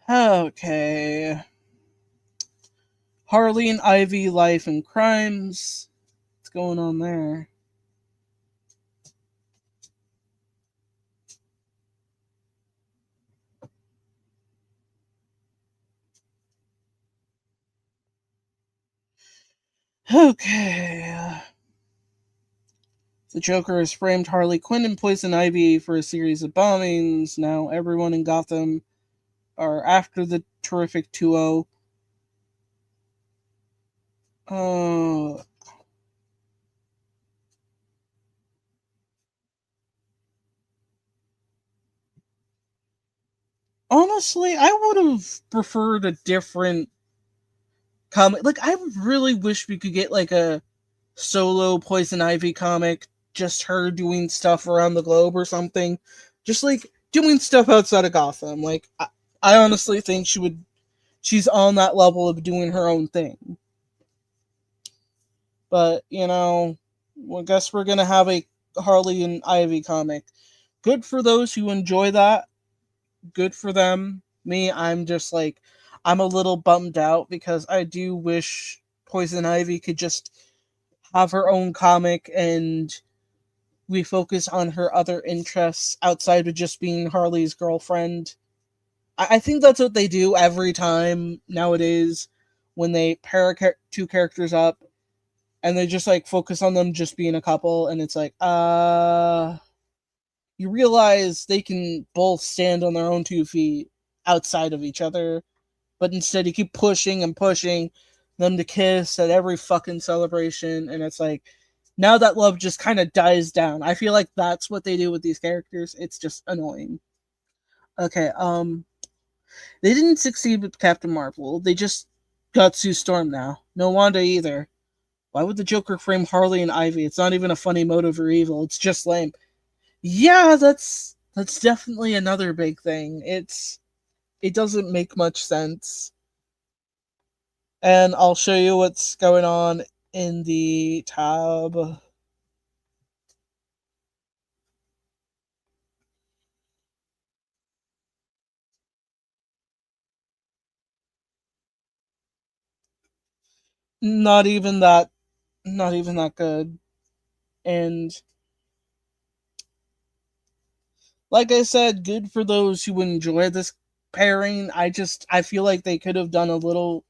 Okay. Harley and Ivy, Life and Crimes. What's going on there? Okay. The Joker has framed Harley Quinn and Poison Ivy for a series of bombings. Now everyone in Gotham are after the terrific 2-0. Oh, Honestly, I would have preferred a different comic. Like, I really wish we could get like a solo Poison Ivy comic, just her doing stuff around the globe or something. Just like doing stuff outside of Gotham. Like, I honestly think she's on that level of doing her own thing. But, I guess we're gonna have a Harley and Ivy comic. Good for those who enjoy that. Good for them. Me, I'm just like, I'm a little bummed out because I do wish Poison Ivy could just have her own comic and we focus on her other interests outside of just being Harley's girlfriend. I think that's what they do every time nowadays when they pair two characters up and they just like focus on them just being a couple, and it's like, you realize they can both stand on their own 2 feet outside of each other, but instead you keep pushing and pushing them to kiss at every fucking celebration, and it's like, now that love just kind of dies down. I feel like that's what they do with these characters. It's just annoying. Okay, they didn't succeed with Captain Marvel. They just got Sue Storm now. No Wanda either. Why would the Joker frame Harley and Ivy? It's not even a funny motive or evil. It's just lame. Yeah, that's definitely another big thing. It doesn't make much sense. And I'll show you what's going on in the tab. Not even that not even that good. And like I said, good for those who enjoy this pairing. I feel like they could have done a little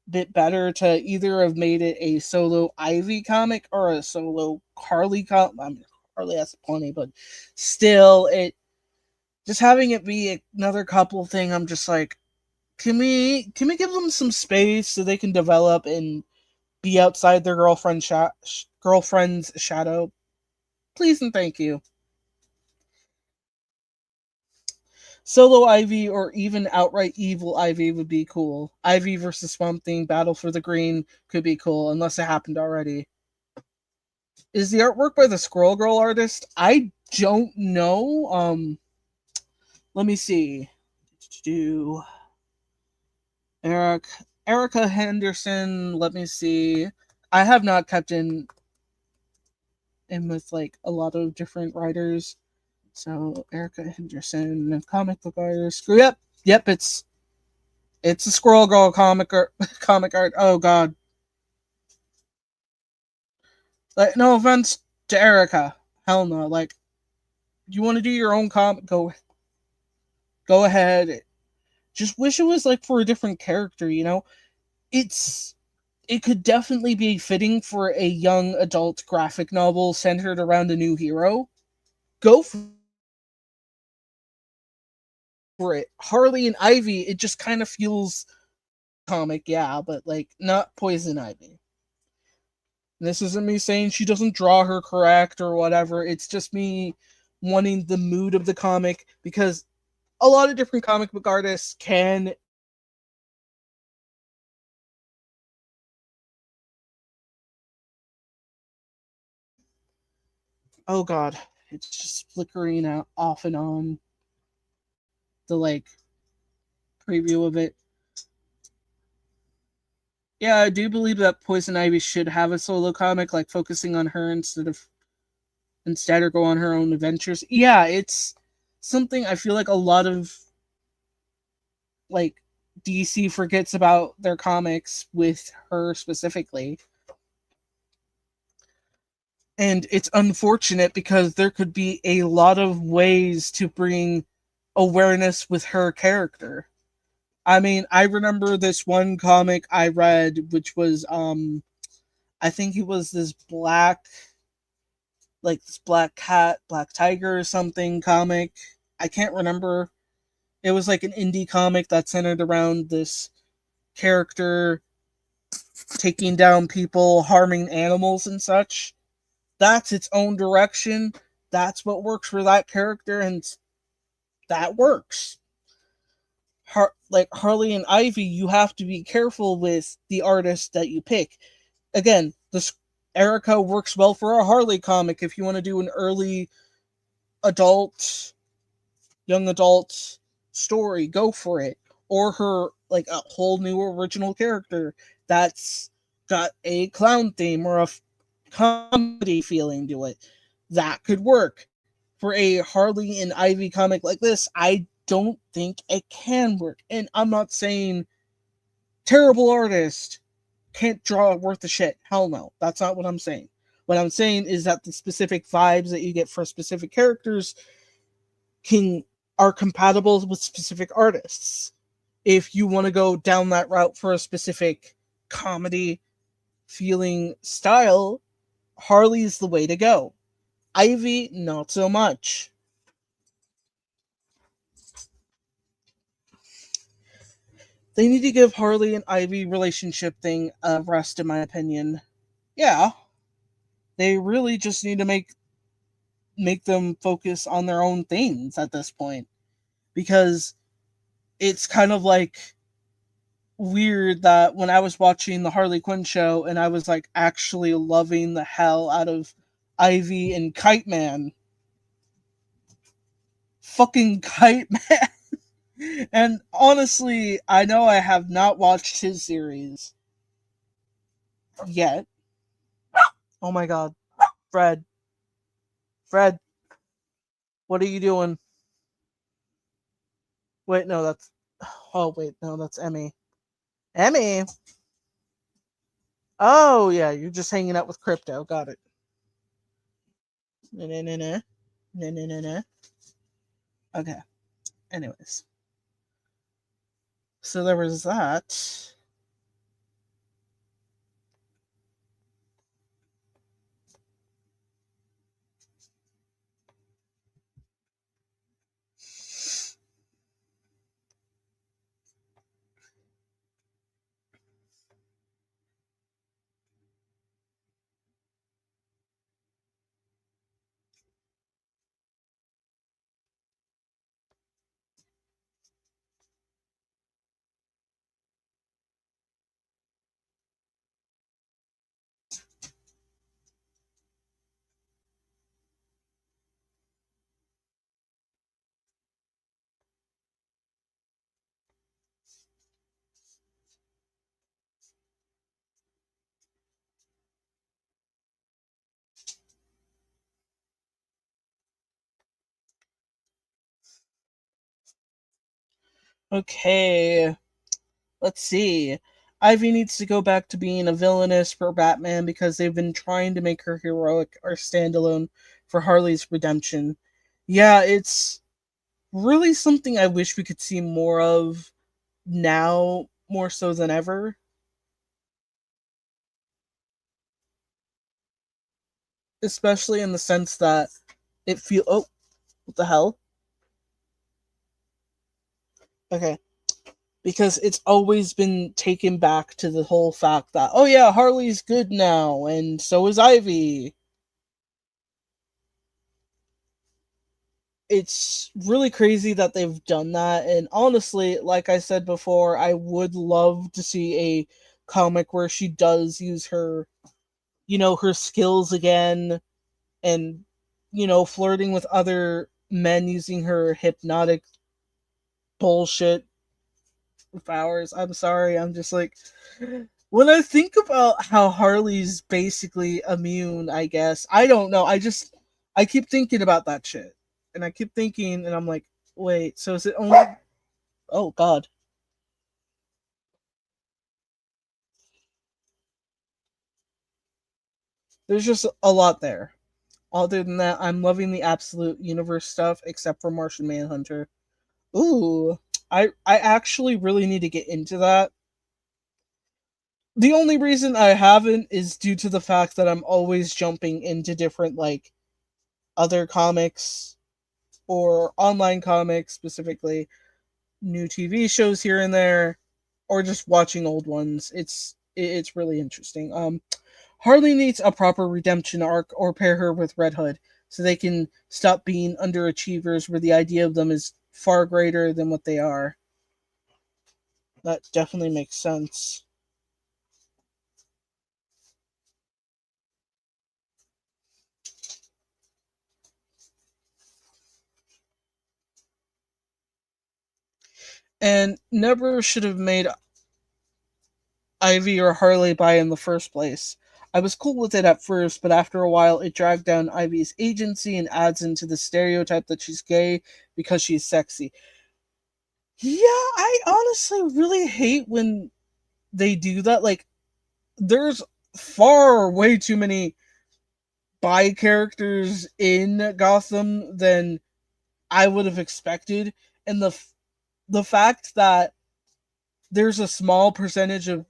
bit better to either have made it a solo Ivy comic or a solo Harley comic. I mean, Harley has plenty, but still, it just having it be another couple thing. I'm just like, can we give them some space so they can develop and be outside their girlfriend's shadow, please and thank you. Solo Ivy or even outright evil Ivy would be cool. Ivy versus Swamp Thing Battle for the Green could be cool, unless it happened already. Is the artwork by the Squirrel Girl artist? I don't know. Let me see. Do Eric Erica Henderson? Let me see. I have not kept in with like a lot of different writers. So Erica Henderson, comic book artist. Yep. It's a Squirrel Girl comic art. Comic art. Oh God. Like, no offense to Erica. Hell no. Like, you want to do your own comic? Go ahead. Just wish it was like for a different character. It's it could definitely be fitting for a young adult graphic novel centered around a new hero. Go for it. Harley and Ivy. It just kind of feels comic, yeah, but like not Poison Ivy. This isn't me saying she doesn't draw her correct or whatever. It's just me wanting the mood of the comic because a lot of different comic book artists can. Oh God, it's just flickering out off and on the like preview of it. Yeah, I do believe that Poison Ivy should have a solo comic, like focusing on her instead or go on her own adventures. Yeah, it's something I feel like a lot of like DC forgets about their comics with her specifically. And it's unfortunate because there could be a lot of ways to bring awareness with her character. I mean, I remember this one comic I read which was I think it was this black cat, black tiger or something comic. I can't remember. It was like an indie comic that centered around this character taking down people, harming animals and such. That's its own direction. That's what works for that character, and that works. like Harley and Ivy, you have to be careful with the artist that you pick. Again, this Erica works well for a Harley comic if you want to do an early adult, young adult story, go for it. Or her like a whole new original character that's got a clown theme or a comedy feeling to it. That could work. For a Harley and Ivy comic like this, I don't think it can work. And I'm not saying terrible artist can't draw worth a shit. Hell no. That's not what I'm saying. What I'm saying is that the specific vibes that you get for specific characters can are compatible with specific artists. If you want to go down that route for a specific comedy feeling style, Harley's the way to go. Ivy, not so much. They need to give Harley and Ivy relationship thing a rest, in my opinion. Yeah, they really just need to make them focus on their own things at this point, because it's kind of like weird that when I was watching the Harley Quinn show and I was like actually loving the hell out of Ivy and Kite Man. Fucking Kite Man. And honestly, I know I have not watched his series yet. Oh my god. Fred. Fred, what are you doing? Wait, no, that's. Oh, wait, no, that's Emmy. Emmy? Oh, yeah, you're just hanging out with Crypto. Got it. Nah, nah, nah, nah. Nah, nah, nah, nah. Okay. Anyways. So there was that. Okay. Let's see. Ivy needs to go back to being a villainess for Batman because they've been trying to make her heroic or standalone for Harley's redemption. Yeah, it's really something I wish we could see more of now, more so than ever. Especially in the sense that it feel. Oh, what the hell? Okay. Because it's always been taken back to the whole fact that, oh yeah, Harley's good now, and so is Ivy. It's really crazy that they've done that, and honestly, like I said before, I would love to see a comic where she does use her, her skills again, and flirting with other men using her hypnotic bullshit powers. I'm sorry, I'm just like, when I think about how Harley's basically immune, I guess, I don't know, I keep thinking about that shit, and I keep thinking, and I'm like, wait, so is it only? Oh God, there's just a lot there. Other than that, I'm loving the absolute universe stuff, except for Martian Manhunter. Ooh, I actually really need to get into that. The only reason I haven't is due to the fact that I'm always jumping into different like other comics or online comics, specifically new TV shows here and there, or just watching old ones. It's really interesting. Harley needs a proper redemption arc or pair her with Red Hood so they can stop being underachievers where the idea of them is far greater than what they are. That definitely makes sense. And never should have made Ivy or Harley bi in the first place. I was cool with it at first, but after a while it dragged down Ivy's agency and adds into the stereotype that she's gay because she's sexy. Yeah, I honestly really hate when they do that. Like, there's far way too many bi characters in Gotham than I would have expected, and the fact that there's a small percentage of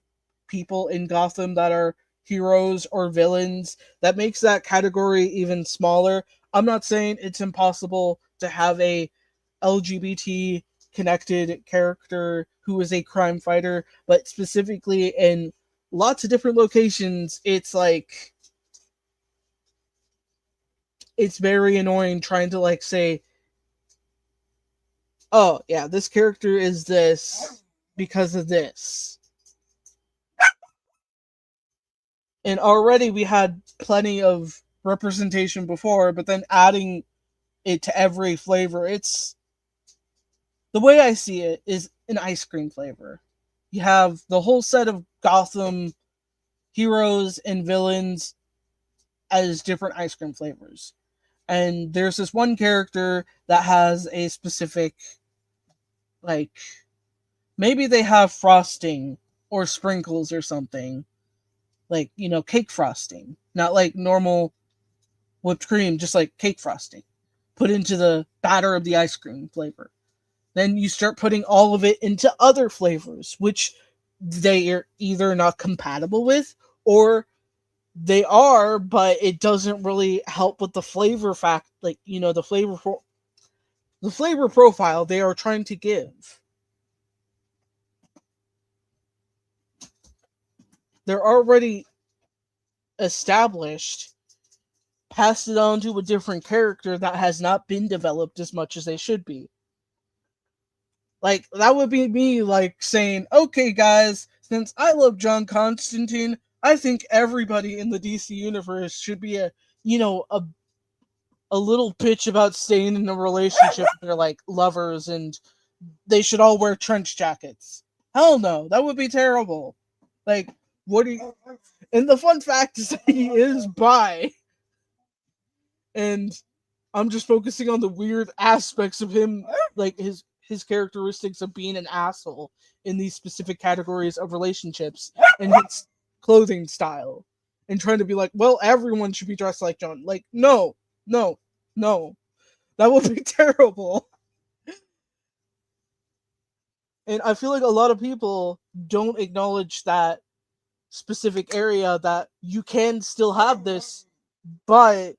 people in Gotham that are heroes or villains that makes that category even smaller. I'm not saying it's impossible to have a LGBT connected character who is a crime fighter, but specifically in lots of different locations, it's like it's very annoying trying to like say, "Oh, yeah, this character is this because of this." And already we had plenty of representation before, but then adding it to every flavor, it's the way I see it is an ice cream flavor. You have the whole set of Gotham heroes and villains as different ice cream flavors. And there's this one character that has a specific, like, maybe they have frosting or sprinkles or something, like, cake frosting, not like normal whipped cream, just like cake frosting, put into the batter of the ice cream flavor. Then you start putting all of it into other flavors, which they are either not compatible with or they are, but it doesn't really help with the flavor fact, like, the flavor profile they are trying to give. They're already established, pass it on to a different character that has not been developed as much as they should be. Like, that would be me, like, saying, okay, guys, since I love John Constantine, I think everybody in the DC universe should be a little bitch about staying in a relationship. They're like lovers and they should all wear trench jackets. Hell no, that would be terrible. Like, what do you. And the fun fact is that he is bi. And I'm just focusing on the weird aspects of him, like his characteristics of being an asshole in these specific categories of relationships and his clothing style, and trying to be like, well, everyone should be dressed like John. Like, no, no, no, that would be terrible. And I feel like a lot of people don't acknowledge that specific area that you can still have this, but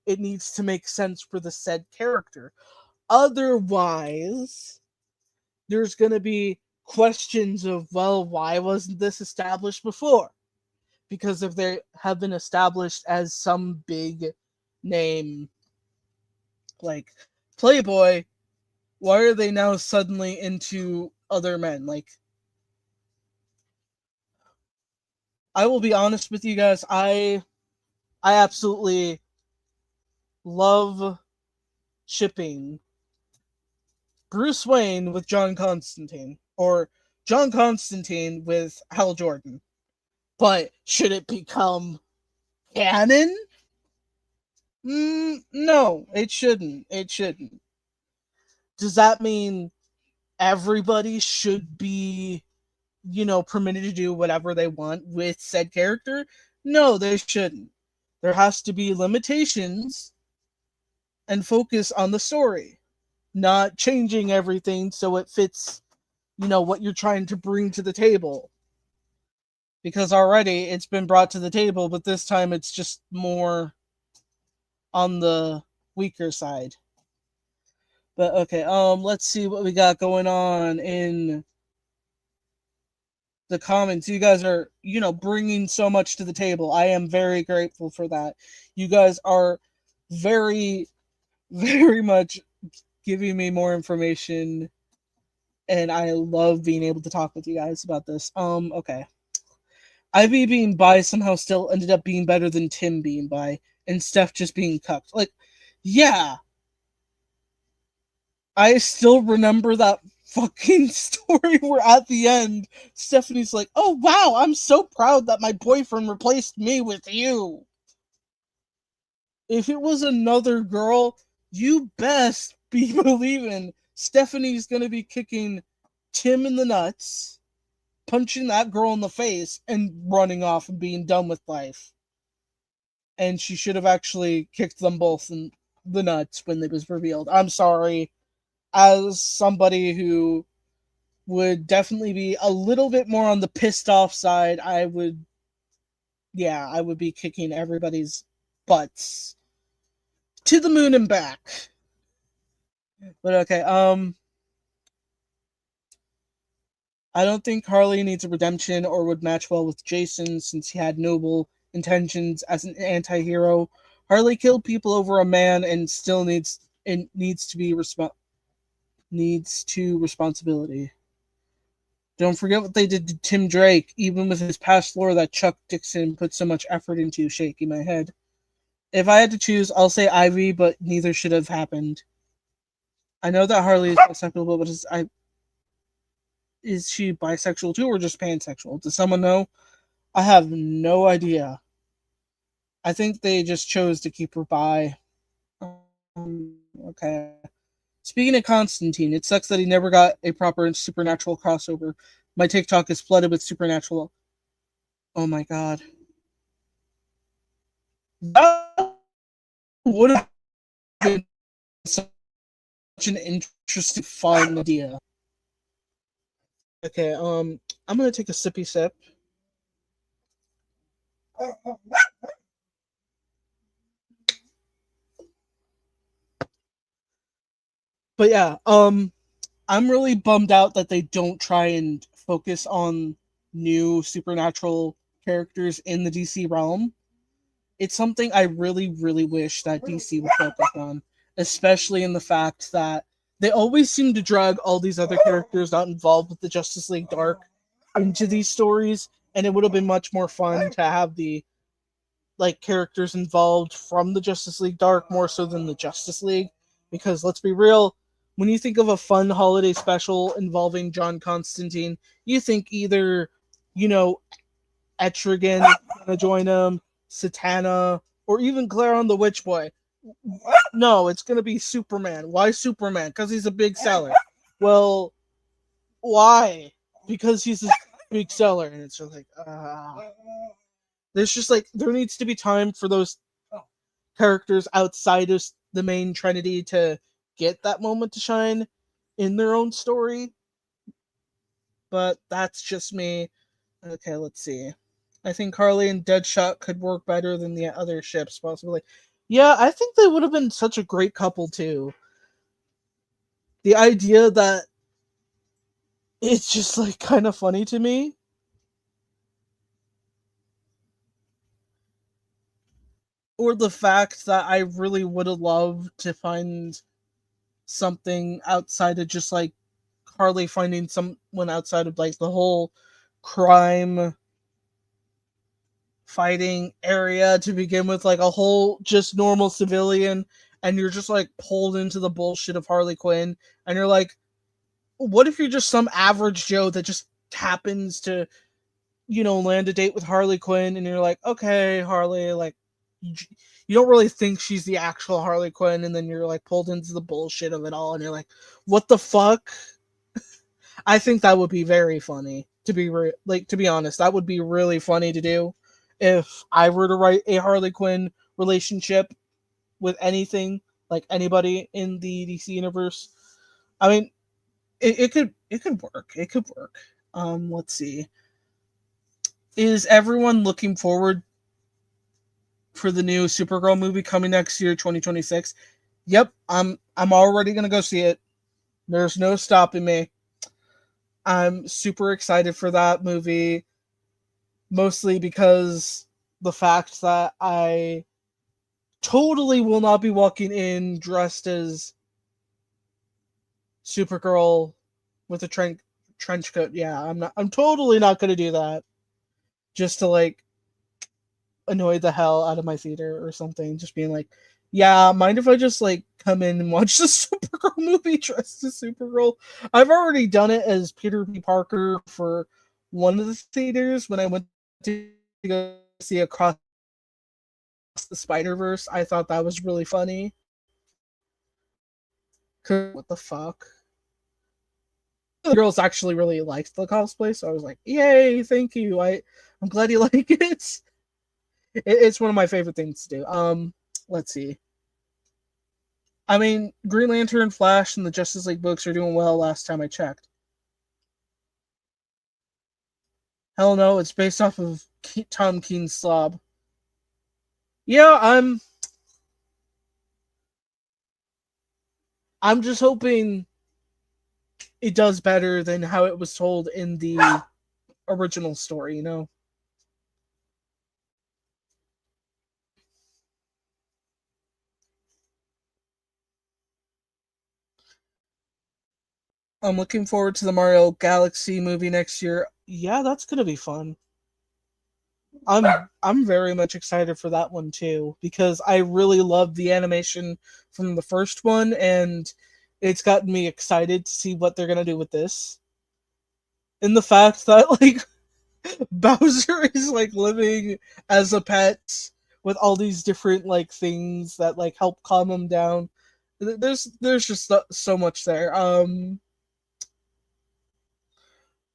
it needs to make sense for the said character. Otherwise, there's going to be questions of, well, why wasn't this established before? Because if they have been established as some big name like Playboy, why are they now suddenly into other men? Like, I will be honest with you guys, I absolutely love shipping Bruce Wayne with John Constantine or John Constantine with Hal Jordan. But should it become canon? No, it shouldn't. It shouldn't. Does that mean everybody should be, permitted to do whatever they want with said character? No, they shouldn't. There has to be limitations and focus on the story, not changing everything so it fits, what you're trying to bring to the table. Because already it's been brought to the table, but this time it's just more on the weaker side. But okay, let's see what we got going on in the comments. You guys are, bringing so much to the table. I am very grateful for that. You guys are very, very much giving me more information and I love being able to talk with you guys about this. Okay. Ivy being bi somehow still ended up being better than Tim being bi, and Steph just being cucked. Like, yeah, I still remember that fucking story where at the end, Stephanie's like, "Oh wow, I'm so proud that my boyfriend replaced me with you." If it was another girl, you best be believing Stephanie's gonna be kicking Tim in the nuts, punching that girl in the face, and running off and being done with life. And she should have actually kicked them both in the nuts when it was revealed. I'm sorry. As somebody who would definitely be a little bit more on the pissed off side, I would be kicking everybody's butts to the moon and back. But okay, I don't think Harley needs a redemption or would match well with Jason since he had noble intentions as an anti-hero. Harley killed people over a man and still needs to responsibility. Don't forget what they did to Tim Drake, even with his past lore that Chuck Dixon put so much effort into. Shaking my head. If I had to choose, I'll say Ivy, but neither should have happened. I know that Harley is bisexual, but is she bisexual too or just pansexual? Does someone know? I have no idea. I think they just chose to keep her bi. Okay. Speaking of Constantine, it sucks that he never got a proper supernatural crossover. My TikTok is flooded with supernatural. Oh my god. That would have been such an interesting, fun idea. Okay, I'm gonna take a sippy sip. But yeah, I'm really bummed out that they don't try and focus on new supernatural characters in the DC realm. It's something I really, really wish that DC would focus on, especially in the fact that they always seem to drag all these other characters not involved with the Justice League Dark into these stories, and it would have been much more fun to have the characters involved from the Justice League Dark more so than the Justice League. Because let's be real, when you think of a fun holiday special involving John Constantine, you think either, you know, Etrigan is gonna join him, Satana, or even Claron the Witch Boy. No, it's gonna be Superman. Why Superman? Because he's a big seller. Well, why? Because he's a big seller, and it's just like, there's just there needs to be time for those characters outside of the main trinity to get that moment to shine in their own story. But that's just me. Okay, let's see. I think Harley and Deadshot could work better than the other ships, possibly. Yeah, I think they would have been such a great couple too. The idea that it's just kind of funny to me. Or the fact that I really would have loved to find something outside of just Harley finding someone outside of the whole crime fighting area to begin with, a whole just normal civilian, and you're just pulled into the bullshit of Harley Quinn, and you're like, what if you're just some average Joe that just happens to, land a date with Harley Quinn, and you're like, okay, Harley, you don't really think she's the actual Harley Quinn, and then you're pulled into the bullshit of it all, and you're like, what the fuck? I think that would be very funny to be honest. That would be really funny to do if I were to write a Harley Quinn relationship with anything, anybody in the DC universe. I mean, it could work. It could work. Let's see. Is everyone looking forward for the new Supergirl movie coming next year, 2026? Yep, I'm already gonna go see it. There's no stopping me. I'm super excited for that movie, mostly because the fact that I totally will not be walking in dressed as Supergirl with a trench coat. Yeah, I'm totally not gonna do that just to like annoy the hell out of my theater or something. Just being like, yeah, mind if I just like come in and watch the Supergirl movie dressed as Supergirl? I've already done it as Peter B. Parker for one of the theaters when I went to go see Across the Spider Verse. I thought that was really funny. 'Cause what the fuck? The girls actually really liked the cosplay, so I was like, "Yay, thank you! I'm glad you like it." It's one of my favorite things to do. Let's see. I mean, Green Lantern, Flash, and the Justice League books are doing well. Last time I checked. Hell no, it's based off of Tom King's Slob. Yeah, I'm just hoping it does better than how it was told in the original story. You know. I'm looking forward to the Mario Galaxy movie next year. Yeah, that's gonna be fun. I'm very much excited for that one too because I really love the animation from the first one and it's gotten me excited to see what they're gonna do with this. And the fact that like Bowser is like living as a pet with all these different like things that like help calm him down. There's just so much there.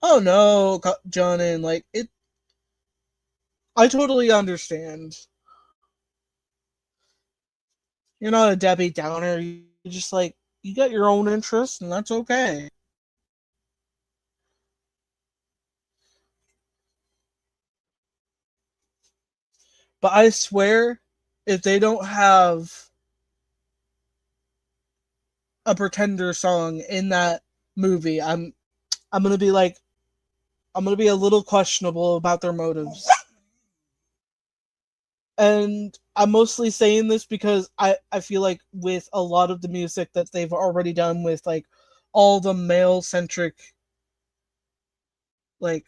Oh no, John, and like it. I totally understand. You're not a Debbie Downer. You're just like you got your own interests, and that's okay. But I swear, if they don't have a Pretender song in that movie, I'm gonna be like I'm gonna be a little questionable about their motives. And I'm mostly saying this because I feel like with a lot of the music that they've already done with like all the male centric like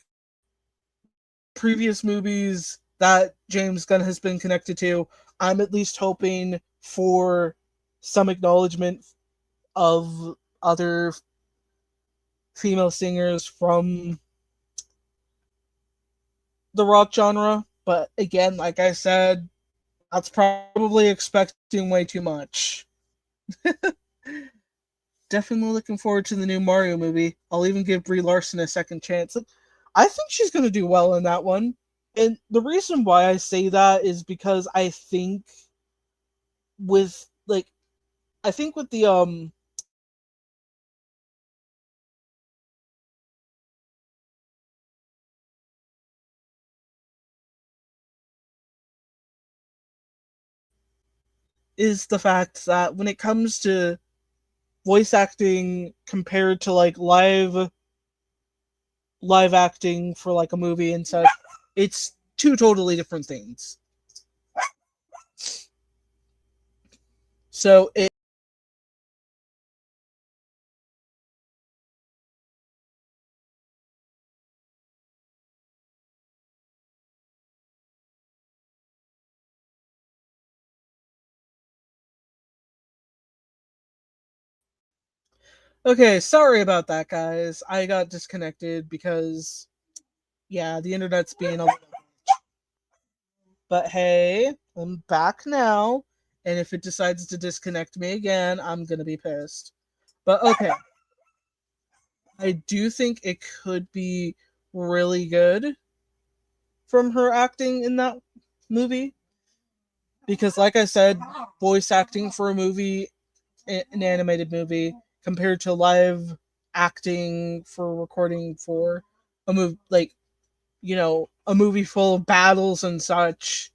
previous movies that James Gunn has been connected to, I'm at least hoping for some acknowledgement of other female singers from the rock genre. But again, like I said, that's probably expecting way too much. Definitely looking forward to the new Mario movie. I'll even give Brie Larson a second chance. I think she's going to do well in that one. And the reason why I say that is because I think with like I think with the is the fact that when it comes to voice acting compared to like live acting for like a movie and such, it's two totally different things. So it okay, sorry about that guys. I got disconnected because yeah, the internet's being a but hey, I'm back now and if it decides to disconnect me again, I'm going to be pissed. But okay, I do think it could be really good from her acting in that movie because like I said, voice acting for a movie, an animated movie compared to live acting for recording for a movie like a movie full of battles and such,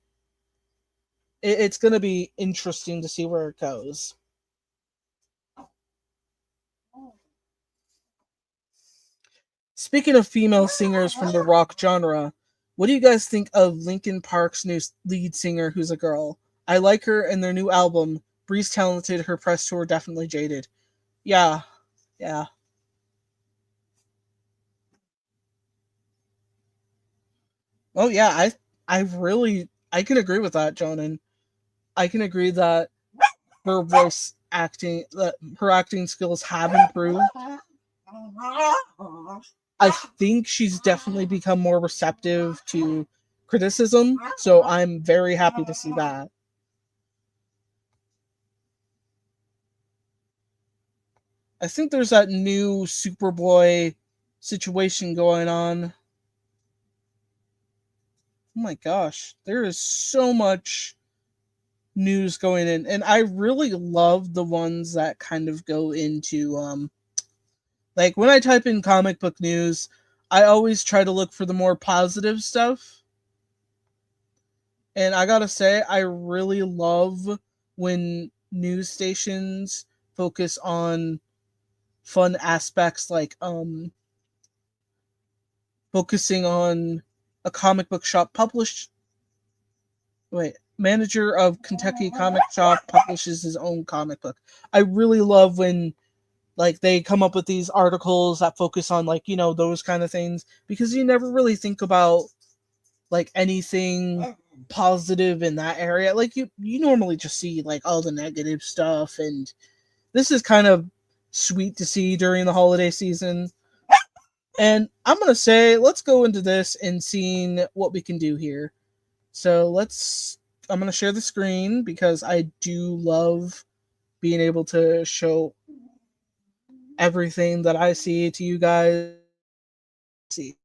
it's going to be interesting to see where it goes. Speaking of female singers from the rock genre, what do you guys think of Linkin Park's new lead singer who's a girl? I like her and their new album. Bree's talented, her press tour definitely jaded. Yeah, yeah. Oh yeah, I can agree with that, John, and I can agree that her acting skills have improved. I think she's definitely become more receptive to criticism, so I'm very happy to see that. I think there's that new Superboy situation going on. Oh my gosh, there is so much news going in, and I really love the ones that kind of go into like when I type in comic book news, I always try to look for the more positive stuff. And I gotta say, I really love when news stations focus on fun aspects like focusing on a comic book shop published wait manager of Kentucky comic shop publishes his own comic book. I really love when like they come up with these articles that focus on like those kind of things because you never really think about like anything positive in that area. Like you normally just see like all the negative stuff, and this is kind of sweet to see during the holiday season. And I'm gonna say let's go into this and seeing what we can do here. So I'm gonna share the screen because I do love being able to show everything that I see to you guys. See.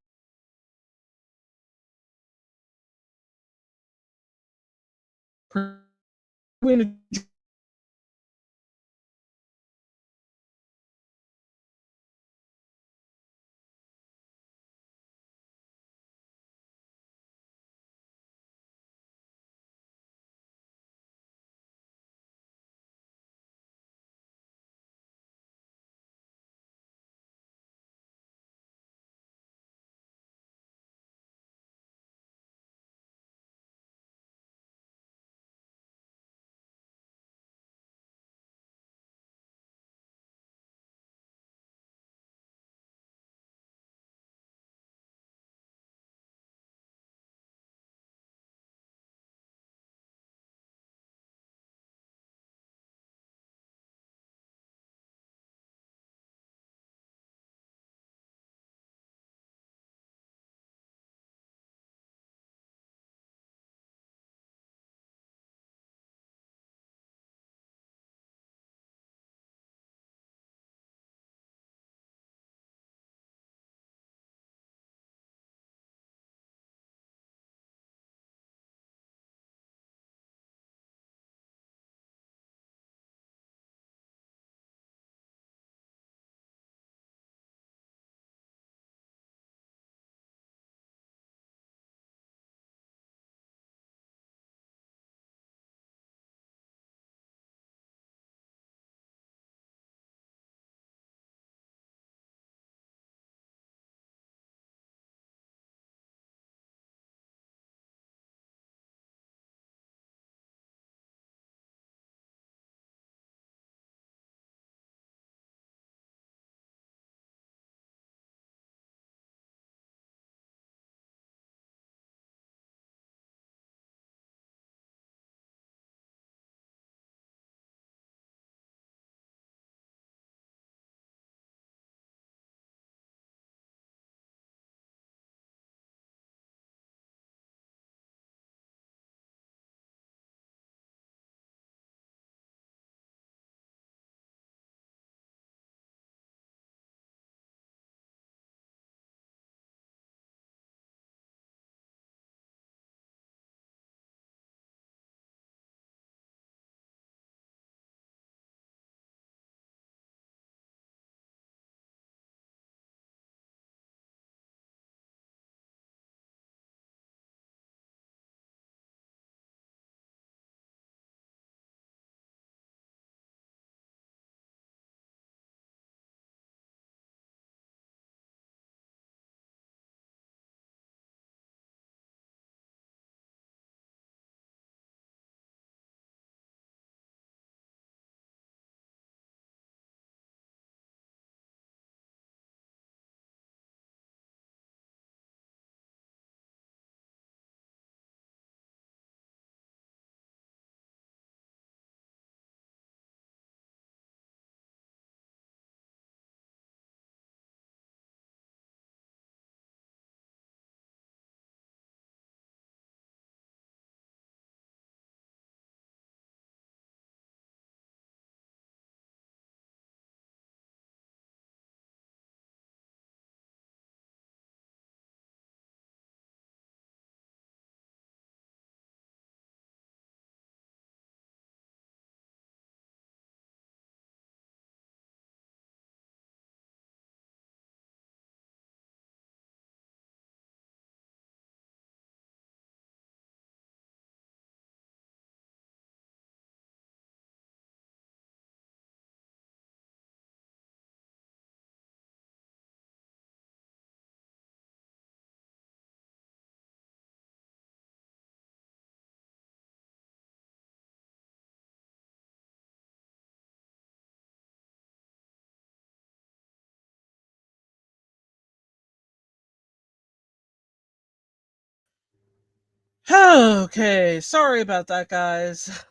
Okay, sorry about that, guys.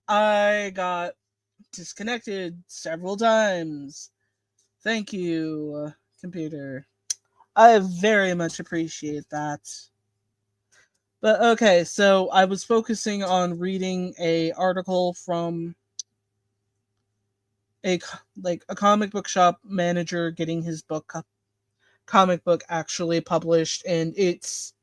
I got disconnected several times. Thank you, computer. I very much appreciate that. But okay, so I was focusing on reading a article from a a comic book shop manager getting his comic book actually published, and it's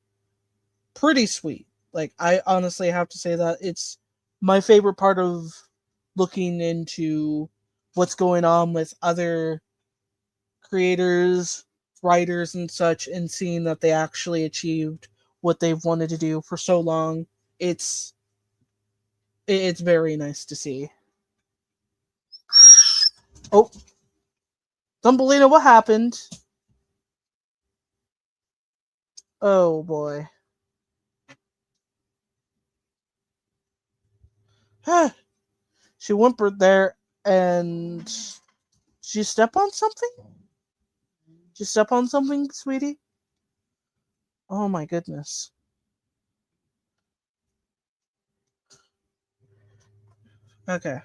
pretty sweet. Like, I honestly have to say that it's my favorite part of looking into what's going on with other creators, writers, and such, and seeing that they actually achieved what they've wanted to do for so long. It's it's very nice to see. Oh, Thumbelina, what happened? Oh boy. She whimpered there, and did you step on something? Did you step on something, sweetie? Oh my goodness. Okay.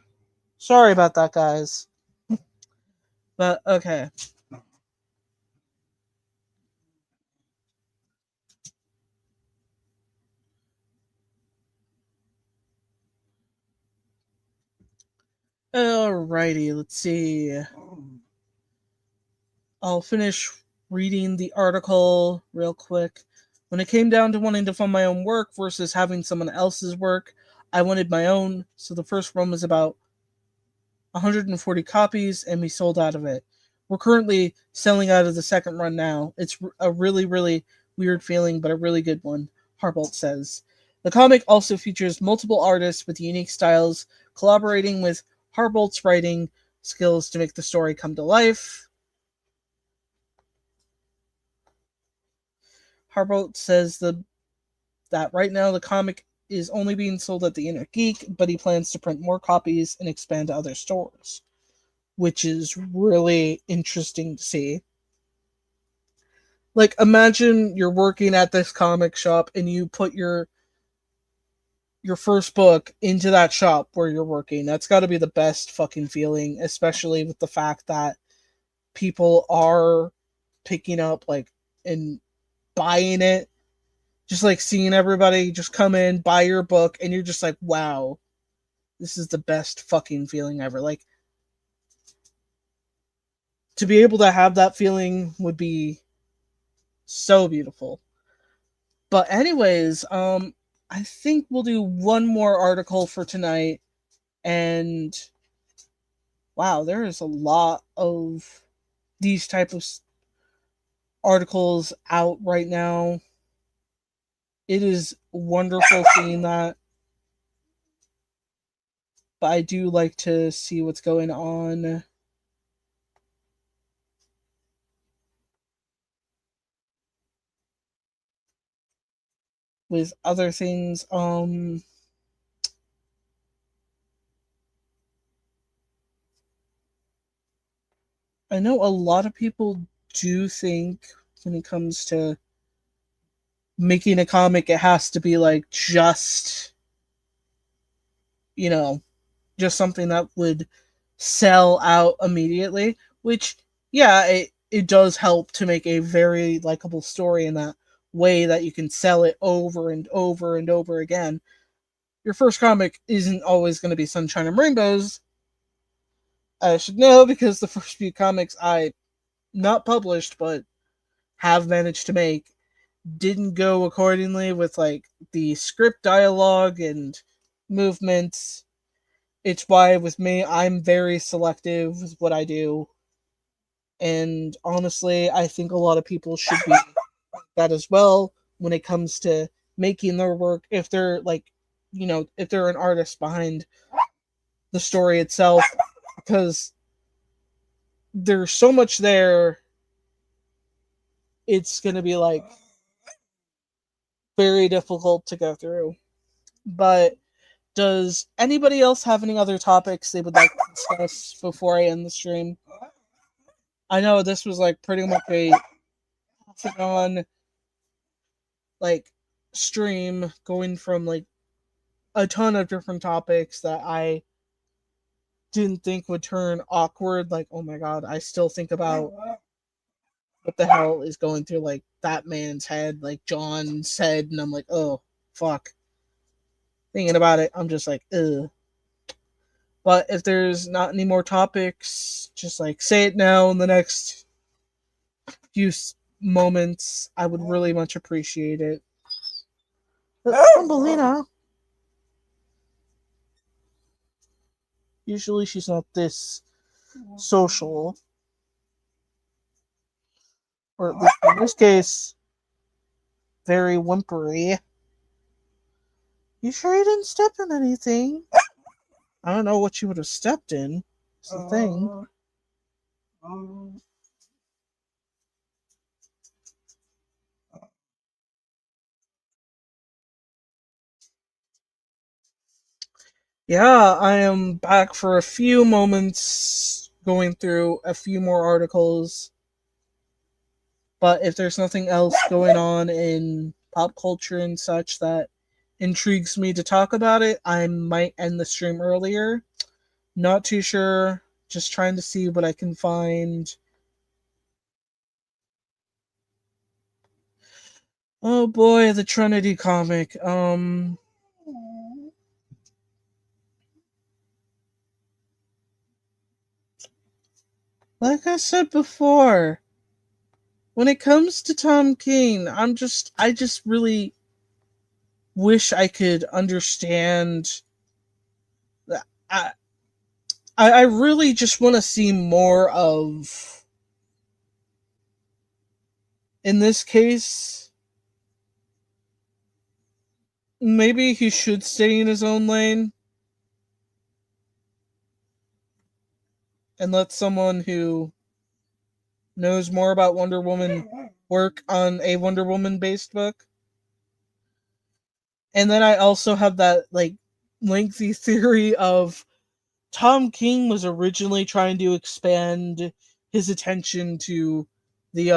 Sorry about that, guys. But okay. Alrighty, let's see. I'll finish reading the article real quick. When it came down to wanting to fund my own work versus having someone else's work, I wanted my own, so the first run was about 140 copies, and we sold out of it. We're currently selling out of the second run now. It's a really, really weird feeling, but a really good one, Harbolt says. The comic also features multiple artists with unique styles, collaborating with Harbolt's writing skills to make the story come to life. Harbolt says that right now the comic is only being sold at the Inner Geek, but he plans to print more copies and expand to other stores, which is really interesting to see. Like, imagine you're working at this comic shop and you put your first book into that shop where you're working. That's got to be the best fucking feeling, especially with the fact that people are picking up like and buying it. Just like seeing everybody just come in, buy your book, and you're just like, wow, this is the best fucking feeling ever. Like, to be able to have that feeling would be so beautiful. But anyways, I think we'll do one more article for tonight, and wow, there is a lot of these type of articles out right now. It is wonderful seeing that, but I do like to see what's going on with other things. I know a lot of people do think when it comes to making a comic, it has to be like just, you know, just something that would sell out immediately, which, yeah, it does help to make a very likable story in that way that you can sell it over and over and over again. Your first comic isn't always going to be Sunshine and Rainbows. I should know because the first few comics I not published but have managed to make didn't go accordingly with like the script dialogue and movements. It's why with me I'm very selective with what I do. And honestly, I think a lot of people should be that as well when it comes to making their work if they're like, if they're an artist behind the story itself, because there's so much there. It's going to be like very difficult to go through. But does anybody else have any other topics they would like to discuss before I end the stream? I know this was like pretty much a on like stream going from like a ton of different topics that I didn't think would turn awkward. Like, oh my god, I still think about what the hell is going through like that man's head, like John said, and I'm like, oh fuck. Thinking about it, I'm just like, ugh. But if there's not any more topics, just like say it now in the next few moments. I would really much appreciate it. Thumbelina. Usually she's not this social. Or at least in this case, very whimpery. You sure you didn't step in anything? I don't know what you would have stepped in. It's the thing. Yeah, I am back for a few moments going through a few more articles. But if there's nothing else going on in pop culture and such that intrigues me to talk about it, I might end the stream earlier. Not too sure. Just trying to see what I can find. Oh boy, the Trinity comic. Like I said before, when it comes to Tom King, I just really wish I could understand that. I really just want to see more of, in this case, maybe he should stay in his own lane and let someone who knows more about Wonder Woman work on a Wonder Woman based book. And then I also have that like lengthy theory of Tom King was originally trying to expand his attention to the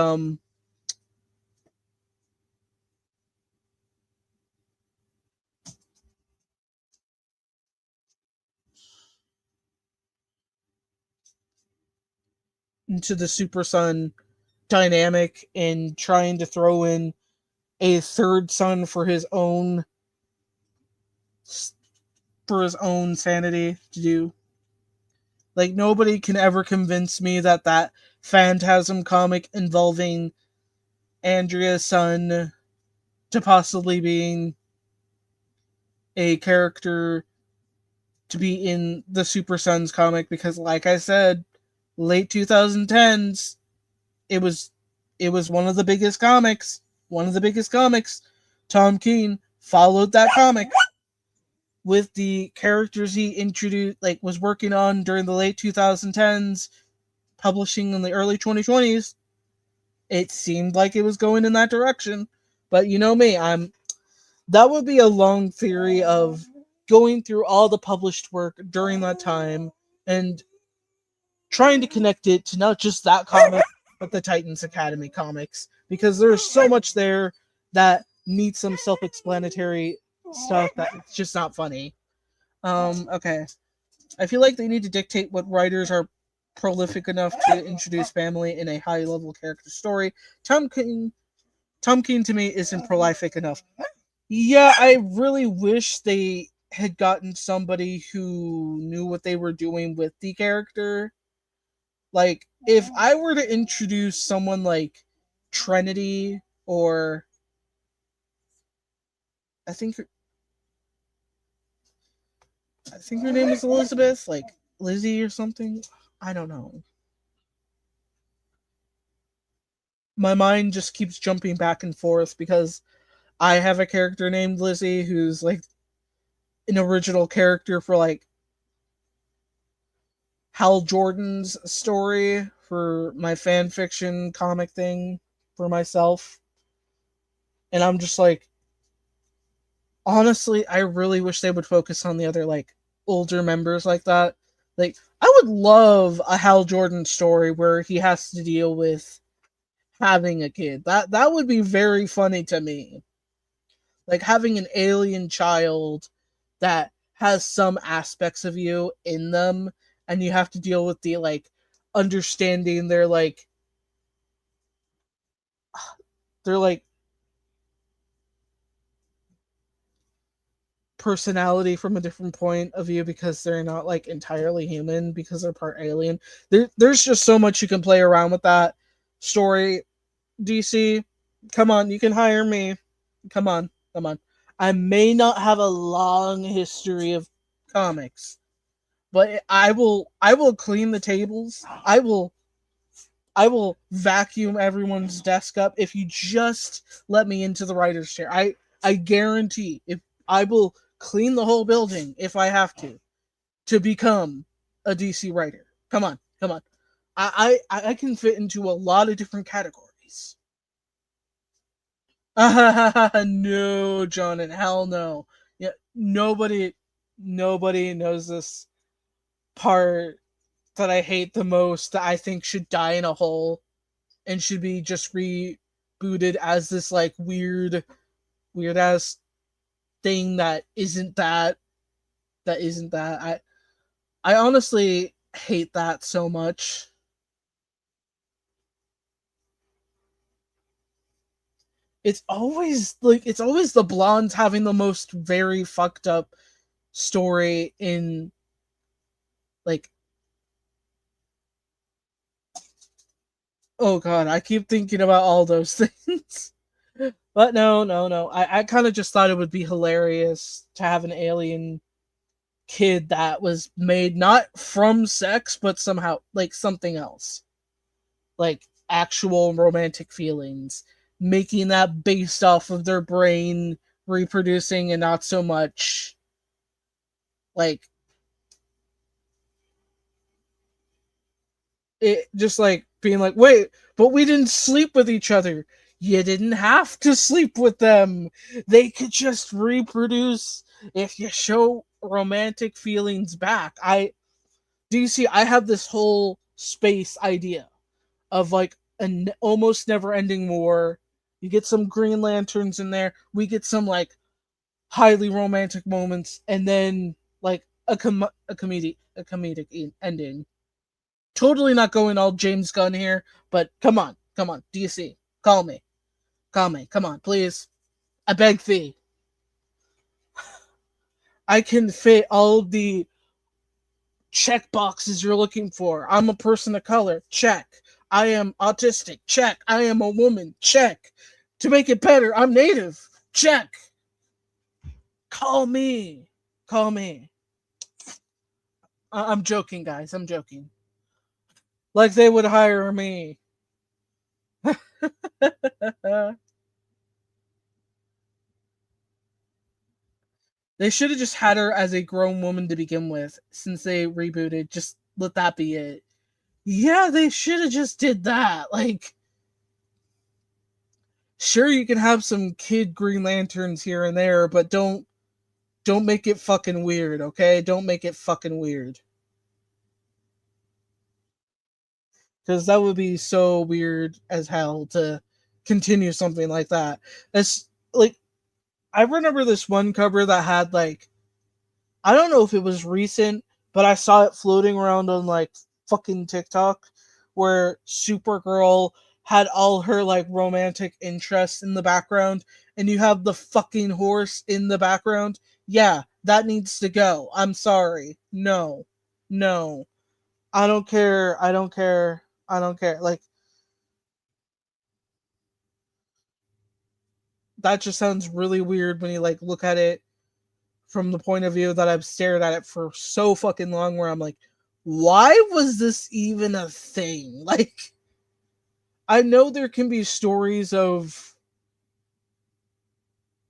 into the Super Son dynamic and trying to throw in a third son for his own sanity to do. Like nobody can ever convince me that that Phantasm comic involving Andrea's son to possibly being a character to be in the Super Sons comic, because like I said, late 2010s, it was one of the biggest comics. One of the biggest comics. Tom King followed that comic with the characters he introduced, like was working on during the late 2010s, publishing in the early 2020s. It seemed like it was going in that direction. But you know me, that would be a long theory of going through all the published work during that time and trying to connect it to not just that comic, but the Titans Academy comics, because there's so much there that needs some self-explanatory stuff that it's just not funny. Okay. I feel like they need to dictate what writers are prolific enough to introduce family in a high-level character story. Tom King to me isn't prolific enough. Yeah, I really wish they had gotten somebody who knew what they were doing with the character. Like, if I were to introduce someone like Trinity, or I think her name is Elizabeth, like Lizzie or something. I don't know. My mind just keeps jumping back and forth because I have a character named Lizzie who's like an original character for like Hal Jordan's story for my fan fiction comic thing for myself. And I'm just like, honestly, I really wish they would focus on the other like older members like that. Like, I would love a Hal Jordan story where he has to deal with having a kid. That would be very funny to me. Like having an alien child that has some aspects of you in them, and you have to deal with the like understanding their like personality from a different point of view because they're not like entirely human because they're part alien. There's just so much you can play around with that story. DC, come on, you can hire me. Come on, come on. I may not have a long history of comics, but I will clean the tables. I will vacuum everyone's desk up if you just let me into the writer's chair. I guarantee if I will clean the whole building if I have to become a DC writer. Come on, come on. I can fit into a lot of different categories. No, John, and hell no. Yeah, nobody knows this part that I hate the most that I think should die in a hole and should be just rebooted as this like weird ass thing that isn't that. I honestly hate that so much. It's always the blondes having the most very fucked up story in like oh god, I keep thinking about all those things. But no, no, no. I kind of just thought it would be hilarious to have an alien kid that was made not from sex, but somehow like something else. Like actual romantic feelings. Making that based off of their brain reproducing and not so much like it just like being like, wait, but we didn't sleep with each other. You didn't have to sleep with them. They could just reproduce if you show romantic feelings back. Do you see? I have this whole space idea of like an almost never ending war. You get some Green Lanterns in there. We get some like highly romantic moments, and then like a comedic ending. Totally not going all James Gunn here, but come on, DC, call me, come on, please. I beg thee. I can fit all the check boxes you're looking for. I'm a person of color. Check. I am autistic. Check. I am a woman. Check. To make it better, I'm native. Check. Call me. Call me. I'm joking, guys. I'm joking. Like they would hire me. They should have just had her as a grown woman to begin with, since they rebooted. Just let that be it. Yeah, they should have just did that. Like, sure, you can have some kid Green Lanterns here and there, but don't make it fucking weird, okay? Don't make it fucking weird. Because that would be so weird as hell to continue something like that. It's like I remember this one cover that had like I don't know if it was recent, but I saw it floating around on like fucking TikTok where Supergirl had all her like romantic interests in the background and you have the fucking horse in the background. Yeah, that needs to go. I'm sorry. No. No. I don't care. I don't care. I don't care. Like that just sounds really weird when you like look at it from the point of view that I've stared at it for so fucking long where I'm like, why was this even a thing? Like, I know there can be stories of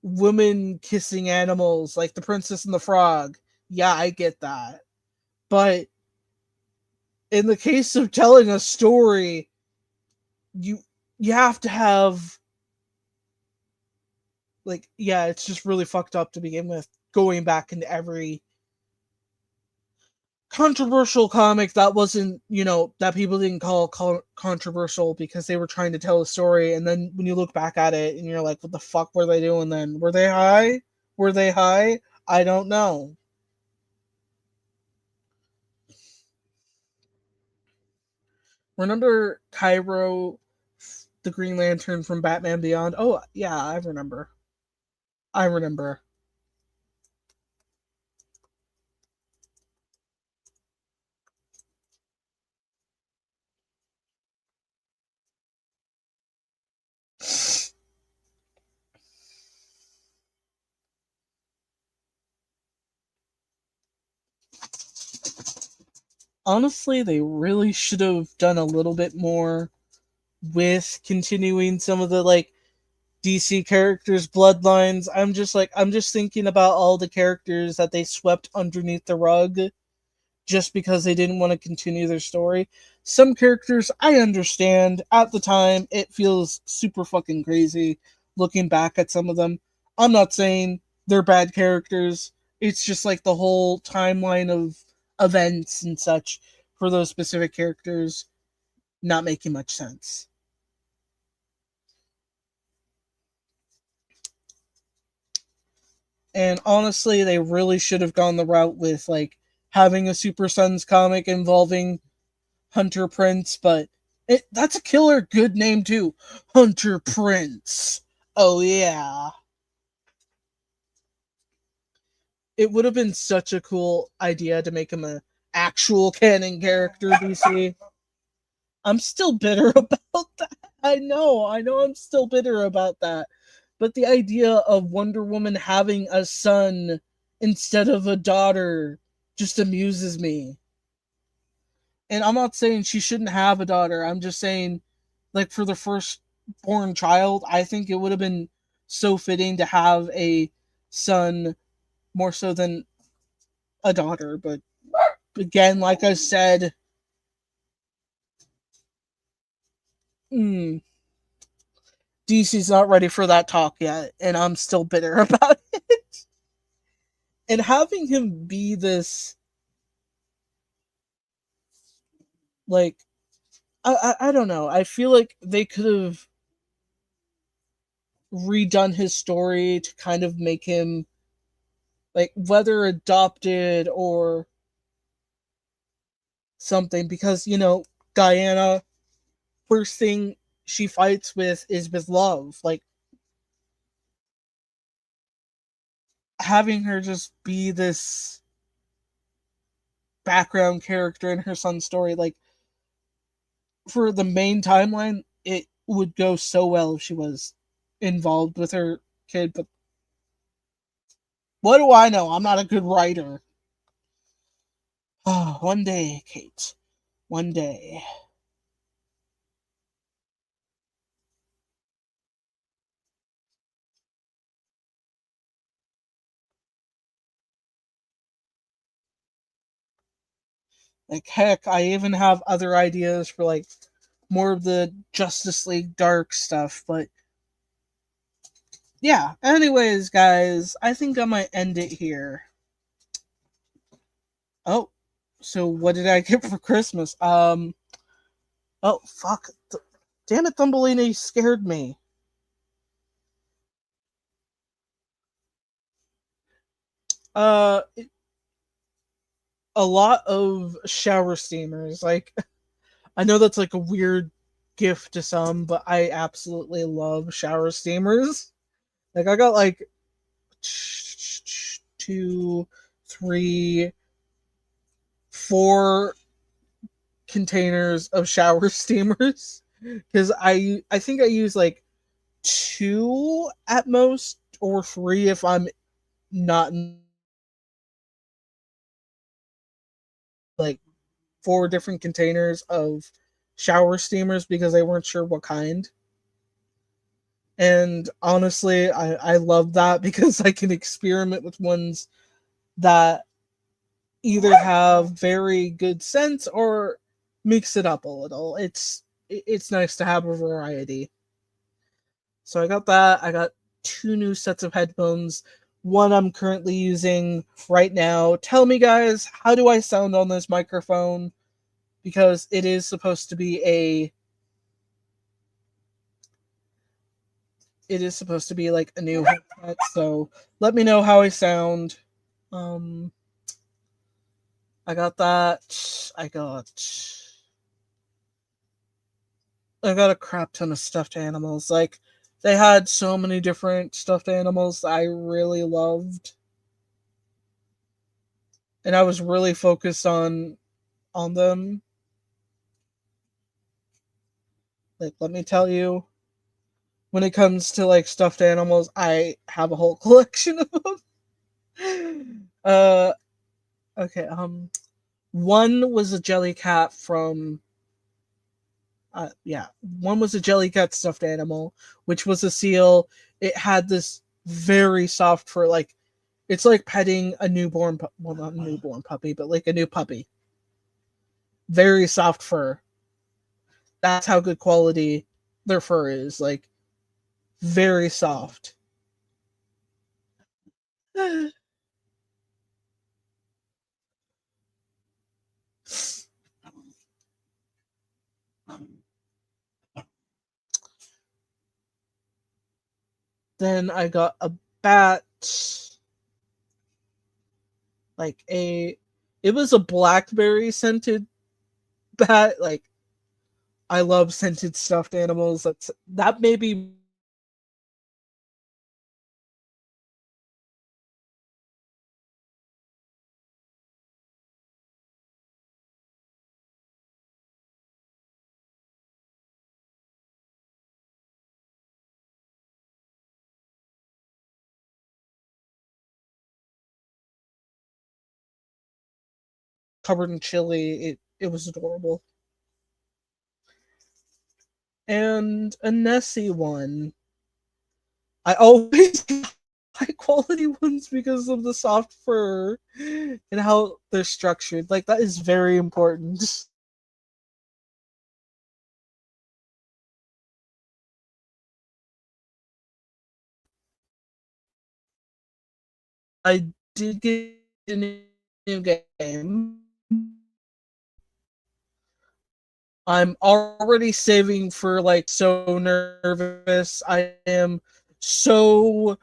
women kissing animals, like the Princess and the Frog. Yeah, I get that. But in the case of telling a story, you you have to have like yeah, it's just really fucked up to begin with. Going back into every controversial comic that wasn't, that people didn't call controversial because they were trying to tell a story. And then when you look back at it and you're like, what the fuck were they doing then? Were they high? Were they high? I don't know. Remember Cairo, the Green Lantern from Batman Beyond? Oh, yeah, I remember. I remember. Honestly, they really should have done a little bit more with continuing some of the DC characters' bloodlines. I'm just thinking about all the characters that they swept underneath the rug just because they didn't want to continue their story. Some characters I understand at the time, it feels super fucking crazy looking back at some of them. I'm not saying they're bad characters. It's just like the whole timeline of events and such for those specific characters not making much sense. And honestly, they really should have gone the route with having a Super Sons comic involving Hunter Prince, but that's a killer good name too. Hunter Prince. Oh yeah. It would have been such a cool idea to make him a actual canon character, DC. I'm still bitter about that. I know I'm still bitter about that. But the idea of Wonder Woman having a son instead of a daughter just amuses me. And I'm not saying she shouldn't have a daughter. I'm just saying, for the first born child, I think it would have been so fitting to have a son more so than a daughter. But again, like I said, mm, DC's not ready for that talk yet, and I'm still bitter about it. And having him be this, like, I don't know. I feel like they could have redone his story to kind of make him whether adopted or something, because Diana, first thing she fights with is with love. Having her just be this background character in her son's story, for the main timeline, it would go so well if she was involved with her kid. But what do I know? I'm not a good writer. Oh, one day, Kate, one day. Heck, I even have other ideas for more of the Justice League Dark stuff. But yeah, anyways, guys, I think I might end it here. Oh, so what did I get for Christmas? Oh, fuck. Damn it, Thumbelina scared me. Uh, a lot of shower steamers. I know that's a weird gift to some, but I absolutely love shower steamers. I got two, three, four containers of shower steamers because I think I use two at most or three if I'm not in, like four different containers of shower steamers because they weren't sure what kind. And honestly, I love that because I can experiment with ones that either have very good scents or mix it up a little. It's nice to have a variety. So I got that. I got two new sets of headphones. one I'm currently using right now. Tell me, guys, how do I sound on this microphone? Because it is supposed to be like a new headset, so let me know how I sound. Um, I got that. I got a crap ton of stuffed animals. Like, they had so many different stuffed animals that I really loved, and I was really focused on them. Like, let me tell you, when it comes to like stuffed animals, I have a whole collection of them. Okay. One was a jellycat from. Yeah, one was a jellycat stuffed animal, which was a seal. It had this very soft fur, like it's like petting a newborn, well, not a newborn puppy, but like a new puppy. Very soft fur. That's how good quality their fur is. Like, very soft. Then I got a bat, like it was a blackberry scented bat. Like, I love scented stuffed animals. That may be covered in chili. It was adorable. And a Nessie one. I always get high quality ones because of the soft fur and how they're structured. Like, that is very important. I did get a new game. I'm already saving for like so nervous. I am so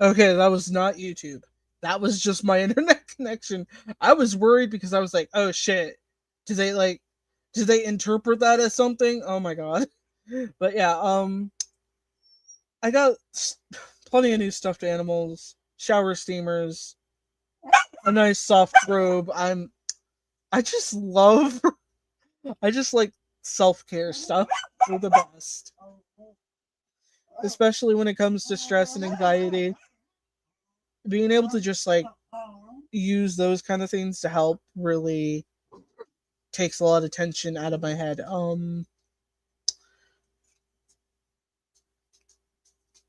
okay. That was not YouTube. That was just my internet connection. I was worried because I was like, oh shit. Did they like did they interpret that as something? Oh my god. But yeah, I got plenty of new stuffed animals, shower steamers, a nice soft robe. I just love I just like self-care stuff. They're the best. Especially when it comes to stress and anxiety. Being able to just like use those kind of things to help really takes a lot of tension out of my head.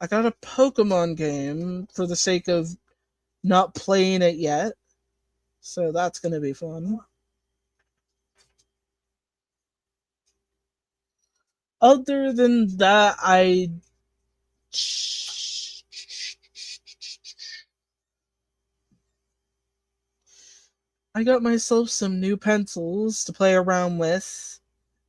I got a Pokemon game for the sake of not playing it yet. So that's gonna be fun. Other than that, I got myself some new pencils to play around with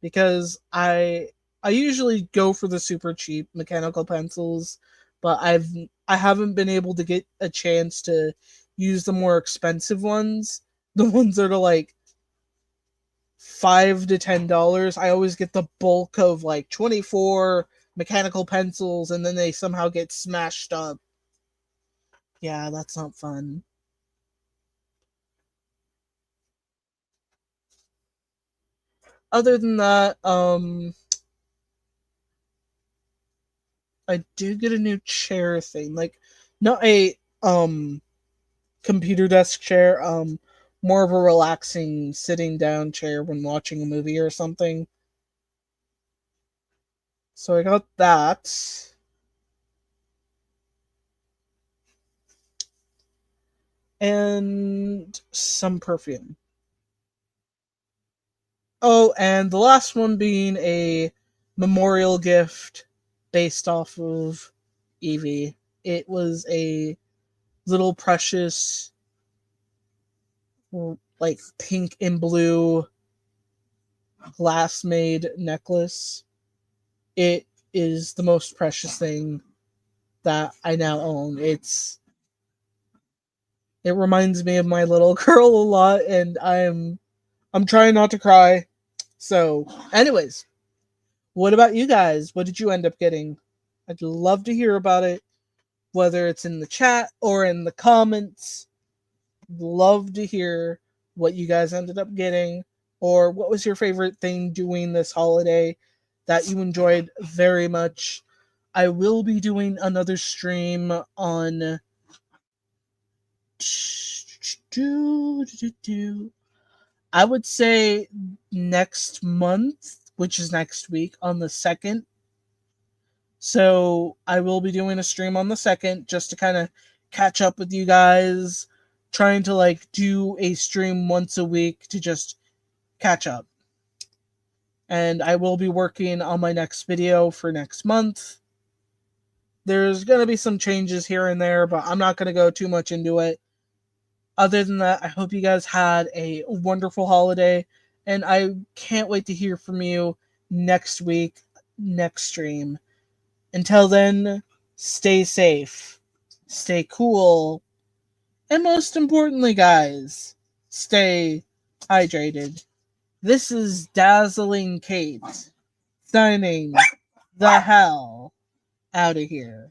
because I usually go for the super cheap mechanical pencils, but I haven't been able to get a chance to use the more expensive ones. The ones that are like $5 to $10. I always get the bulk of like 24 mechanical pencils and then they somehow get smashed up. Yeah, that's not fun. Other than that, I did get a new chair thing. Like not a computer desk chair, more of a relaxing sitting down chair when watching a movie or something. So I got that. And some perfume. Oh, and the last one being a memorial gift based off of Evie. It was a little precious, like pink and blue glass made necklace. It is the most precious thing that I now own. It reminds me of my little girl a lot, and I'm trying not to cry. So, anyways, what about you guys? What did you end up getting? I'd love to hear about it, whether it's in the chat or in the comments. Love to hear what you guys ended up getting, or what was your favorite thing doing this holiday that you enjoyed very much. I will be doing another stream on I would say next month, which is next week on the 2nd. So I will be doing a stream on the 2nd just to kind of catch up with you guys, trying to like do a stream once a week to just catch up. And I will be working on my next video for next month. There's going to be some changes here and there, but I'm not going to go too much into it. Other than that, I hope you guys had a wonderful holiday, and I can't wait to hear from you next week, next stream. Until then, stay safe, stay cool, and most importantly, guys, stay hydrated. This is Dazzling Kate, signing the hell out of here.